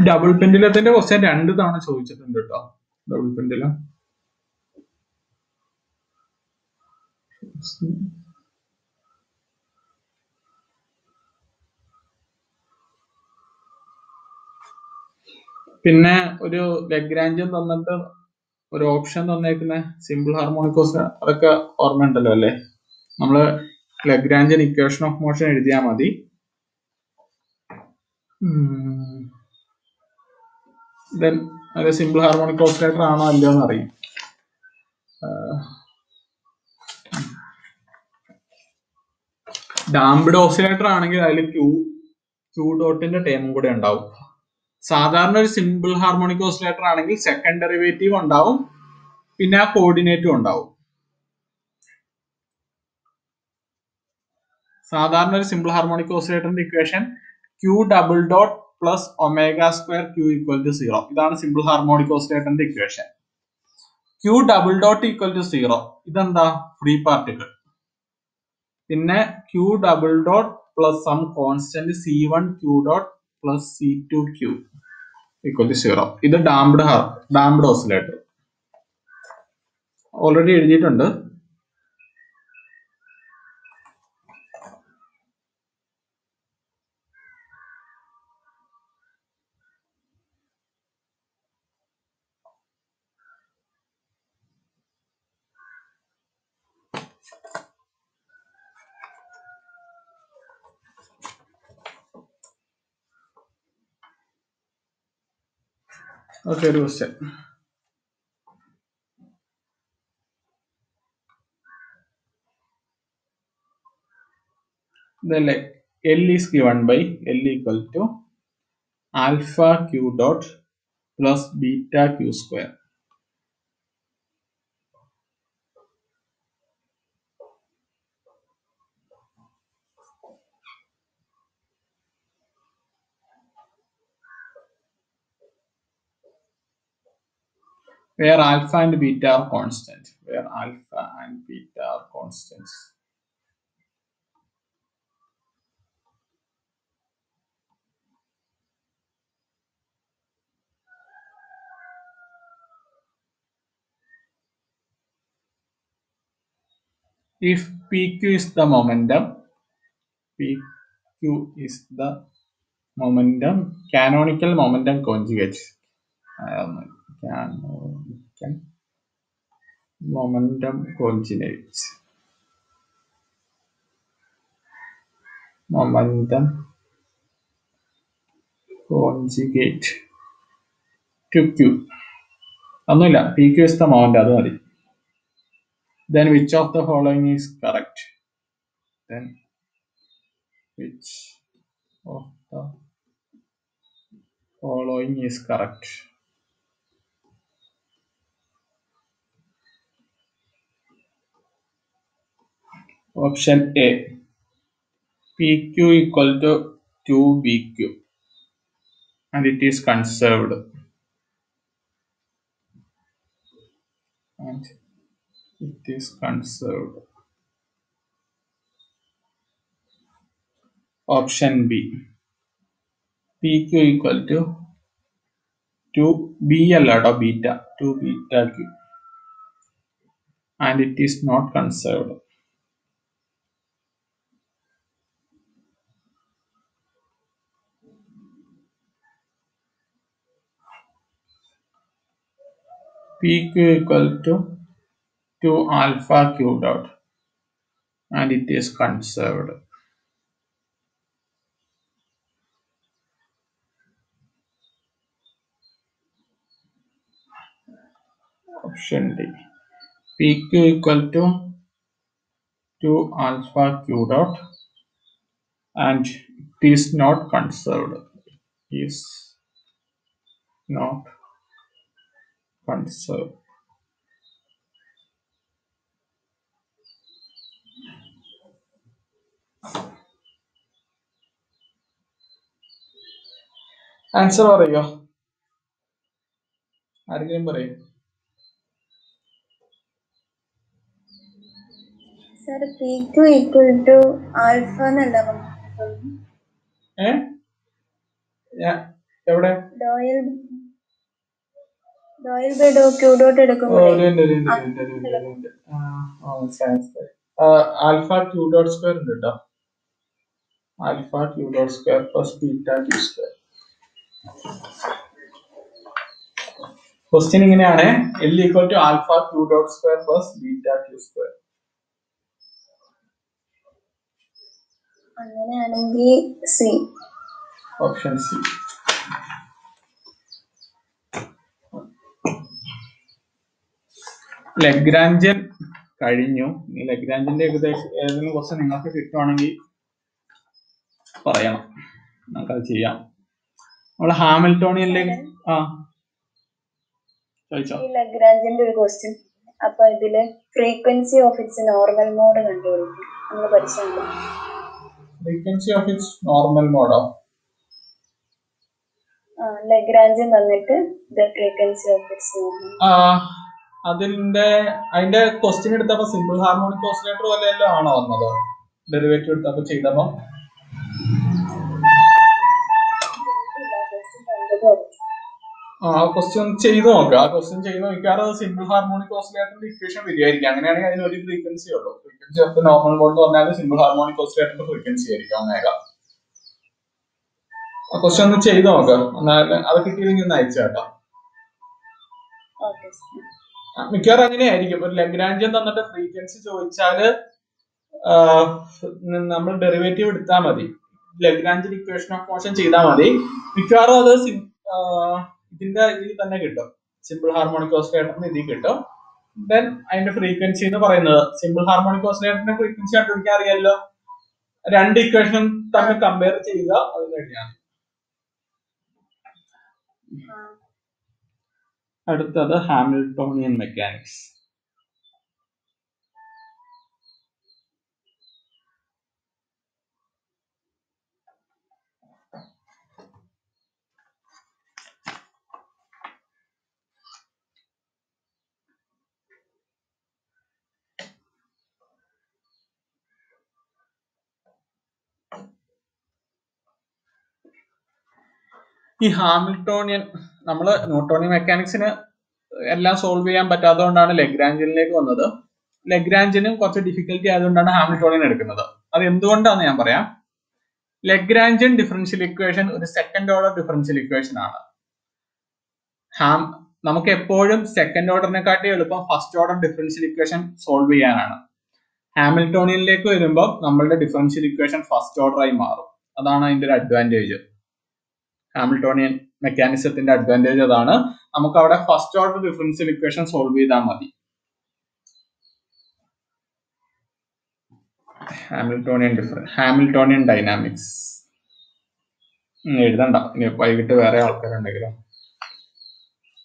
ഡബിൾ പെൻഡുലത്തിന്റെ ക്വസ്റ്റ്യൻ 2 തവണ ചോദിച്ചിട്ടുണ്ട് കേട്ടോ. ഡബിൾ പെൻഡുലം പിന്നെ ഒരു ലഗ്രാഞ്ചിയൻ തന്നിട്ട് ഒരു ഓപ്ഷൻ തന്നേക്കുന്ന സിമ്പിൾ ഹാർമോണിക് ഓസിലേറ്റർ, അതൊക്കെ ഓർമ്മയുണ്ടല്ലോ അല്ലേ? നമ്മള് ലഗ്രാഞ്ചിയൻ ഇക്വേഷൻ ഓഫ് മോഷൻ എഴുതിയാൽ മതി. ദെൻ അത് സിമ്പിൾ ഹാർമോണിക് ഓസിലേറ്റർ ആണോ അല്ലയോ എന്ന് അറിയും. ഡാംപ്ഡ് ഓസിലേറ്റർ ആണെങ്കിൽ അതിൽ ക്യൂ ഡോട്ടിന്റെ ടേമും കൂടെ ഉണ്ടാവും. സാധാരണ ഒരു സിമ്പിൾ ഹാർമോണിക് ഓസിലേറ്റർ ആണെങ്കിൽ സെക്കൻഡ് ഡെറിവേറ്റീവ് ഉണ്ടാവും, പിന്നെ ആ കോർഡിനേറ്റും ഉണ്ടാവും. സാധാരണ ഒരു സിമ്പിൾ ഹാർമോണിക് ഓസിലേറ്ററിന്റെ equation q double dot plus omega square q equal to 0. ഇതാണ് സിമ്പിൾ ഹാർമോണിക് ഓസിലേറ്ററിന്റെ equation. Q double dot equal to 0 ഇതെന്താ? Free particle. പിന്നെ q double dot plus some constant C1 q dot plus C2 q equal to 0. ഇത് damped oscillator already എഴുതിയിട്ടുണ്ട്. Okay, ഒരു question. ഇതല്ലേ L is given by L equal to alpha q dot plus beta q square. where alpha and beta are constant. Where alpha and beta are constants. If PQ is the momentum, PQ is the momentum, canonical momentum conjugate. Canonical momentum conjugate. Momentum conjugate to Q. ഒന്നുമില്ല, PQ is the momentum, അത് മതി. Then which of the following is correct? Then which of the following is correct? Option A, PQ equal to 2BQ and it is conserved. And it is conserved. Option B, PQ equal to 2B allada beta, 2 beta Q and it is not conserved. PQ equal to 2 alpha Q dot and it is conserved. Option D, PQ equal to 2 alpha Q dot and it is not conserved. Is not conserved. Answer പറയോ? ആരെങ്കിലും പറയും? Sir PQ equal to alpha എന്നല്ല എവിടെ? Doe L by doe Q dot എടുക്കുമ്പോൾ alpha Q dot square ഉണ്ട് കേട്ടോ. Alpha Q dot square plus beta Q square. Question ഇങ്ങനെയാണ്, L equal to alpha Q dot square plus beta Q square. അങ്ങനെയാണെങ്കിൽ C. Option C. Lagrangian കഴിഞ്ഞു. ഈ ലഗ്രാഞ്ചിന്റെ ഏകദേശം ഏതെങ്കിലും question നിങ്ങൾക്ക് കിട്ടുവാണെങ്കിൽ പറയണം, നമുക്കത് ചെയ്യാം. നമ്മൾ ഹാമിൽട്ടോണിയനിലേക്ക് ചോദിച്ചോ? ഈ ലഗ്രാഞ്ചിന്റെ ഒരു ക്വസ്റ്റ്യൻ, അപ്പൊ ഇതില് frequency of its normal mode കണ്ടുപിടിക്കും നമ്മൾ പഠിച്ചാൽ. ഫ്രീക്വൻസി ഓഫ് ഇറ്റ്സ് നോർമൽ മോഡോ? ലഗ്രാഞ്ചിയൻ തന്നിട്ട് ഫ്രീക്വൻസി ഓഫ് ഇറ്റ്സ് നോർമൽ. അതിന്റെ ക്വസ്റ്റ്യൻ എടുത്തപ്പോ സിമ്പിൾ ഹാർമോണിക് ഓസിലേറ്റർ പോലെയല്ലോ ആണോ വന്നത്? ഡെറിവേറ്റീവ് എടുത്തപ്പോ ചെയ്തപ്പോ ക്വസ്റ്റ്യൻ ചെയ്ത് നോക്കുക. ആ ക്വസ്റ്റ്യൻ ചെയ്ത് നോക്കിയാൽ അത് സിമ്പിൾ ഹാർമോണിക് ഓസിലേറ്ററിന്റെ ഇക്വേഷൻ വരികയായിരിക്കും. അങ്ങനെയാണെങ്കിൽ അതിന് ഒരു ഫ്രീക്വൻസി ഉള്ളൂ. ഫ്രീക്വൻസി ഓഫ് നോർമൽ മോഡ് എന്ന് പറഞ്ഞാൽ സിമ്പിൾ ഹാർമോണിക് ഓസിലേറ്ററിന്റെ ഫ്രീക്വൻസി ആയിരിക്കും ഒമേഗ. ആ ക്വസ്റ്റ്യൻ ഒന്ന് ചെയ്ത് നോക്കുക. അത് കിട്ടിയില്ലെങ്കിൽ ഒന്ന് അയച്ചു കേട്ടോ. മിക്കവാറും അങ്ങനെയായിരിക്കും. ഒരു ലഗ്രാഞ്ചിയൻ തന്നിട്ട് ഫ്രീക്വൻസി ചോദിച്ചാല് നമ്മൾ ഡെറിവേറ്റീവ് എടുത്താൽ മതി. ലഗ്രാഞ്ചിയൻ ഇക്വേഷൻ ഓഫ് മോഷൻ ചെയ്താൽ മതി. മിക്കവാറും അത് ഇതിന്റെ ഇതിൽ തന്നെ കിട്ടും. സിമ്പിൾ ഹാർമോണിക് ഓസിലേറ്ററിന് ഇതിൽ കിട്ടും. ദെൻ അതിന്റെ ഫ്രീക്വൻസി എന്ന് പറയുന്നത് സിമ്പിൾ ഹാർമോണിക് ഓസിലേറ്ററിന്റെ ഫ്രീക്വൻസി കണ്ടുപിടിക്കാൻ അറിയാമല്ലോ. രണ്ട് ഇക്വേഷൻ തമ്മിൽ കമ്പയർ ചെയ്യുക, അത് കഴിഞ്ഞാൽ. അടുത്തത് ഹാമിൽട്ടോണിയൻ മെക്കാനിക്സ്. ഈ ഹാമിൽട്ടോണിയൻ നമ്മൾ ന്യൂട്ടോണിയൻ മെക്കാനിക്സിന് എല്ലാം സോൾവ് ചെയ്യാൻ പറ്റാത്തതുകൊണ്ടാണ് ലഗ്രാഞ്ചിനിലേക്ക് വന്നത്. ലഗ്രാഞ്ചിനും കുറച്ച് ഡിഫിക്കൽറ്റി ആയതുകൊണ്ടാണ് ഹാമിൽട്ടോണിയൻ എടുക്കുന്നത്. അത് എന്തുകൊണ്ടാണെന്ന് ഞാൻ പറയാം. ലഗ്രാഞ്ചിയൻ ഡിഫറൻഷ്യൽ ഇക്വേഷൻ ഒരു സെക്കൻഡ് ഓർഡർ ഡിഫറൻഷ്യൽ ഇക്വേഷൻ ആണ്. നമുക്ക് എപ്പോഴും സെക്കൻഡ് ഓർഡറിനെക്കാട്ടി എളുപ്പം first order differential equation solve ചെയ്യാനാണ്. ഹാമിൽട്ടോണിയനിലേക്ക് വരുമ്പോൾ നമ്മളുടെ ഡിഫറൻഷ്യൽ ഇക്വേഷൻ ഫസ്റ്റ് ഓർഡർ ആയി മാറും. അതാണ് അതിന്റെ ഒരു അഡ്വാൻറ്റേജ്. ഹാമിൽട്ടോണിയൻ മെക്കാനിസത്തിന്റെ അഡ്വാൻറ്റേജ് അതാണ്. നമുക്ക് അവിടെ first order differential equation solve ചെയ്താൽ മതി. ഹാമിൽട്ടോണിയൻ ഡൈനാമിക്സ് എഴുതണ്ട, ഇനി വൈകിട്ട് വേറെ ആൾക്കാരുണ്ടെങ്കിലും.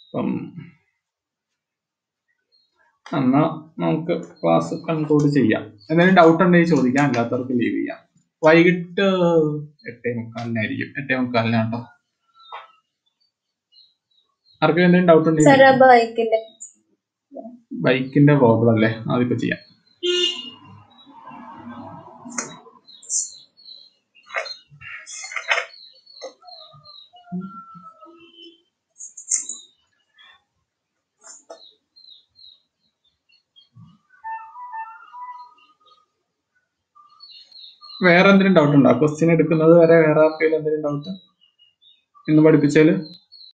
അപ്പം എന്നാ നമുക്ക് ക്ലാസ് കൺക്ലൂഡ് ചെയ്യാം. എന്തെങ്കിലും ഡൗട്ട് ഉണ്ടെങ്കിൽ ചോദിക്കാം, അല്ലാത്തവർക്ക് ലീവ് ചെയ്യാം. വൈകിട്ട് 8:45 8:45 ആർക്കും എന്തെങ്കിലും ഡൗട്ട് ഉണ്ടെങ്കിൽ ബൈക്കിന്റെ പ്രോബ്ലം അല്ലേ, അതിപ്പോ ചെയ്യാം. വേറെ എന്തെങ്കിലും ഡൗട്ട് ഉണ്ടോ? ക്വസ്റ്റ്യൻ എടുക്കുന്നത് വരെ വേറെ ആർക്കെങ്കിലും എന്തെങ്കിലും ഡൗട്ട് ഇന്ന് പഠിപ്പിച്ചാല്?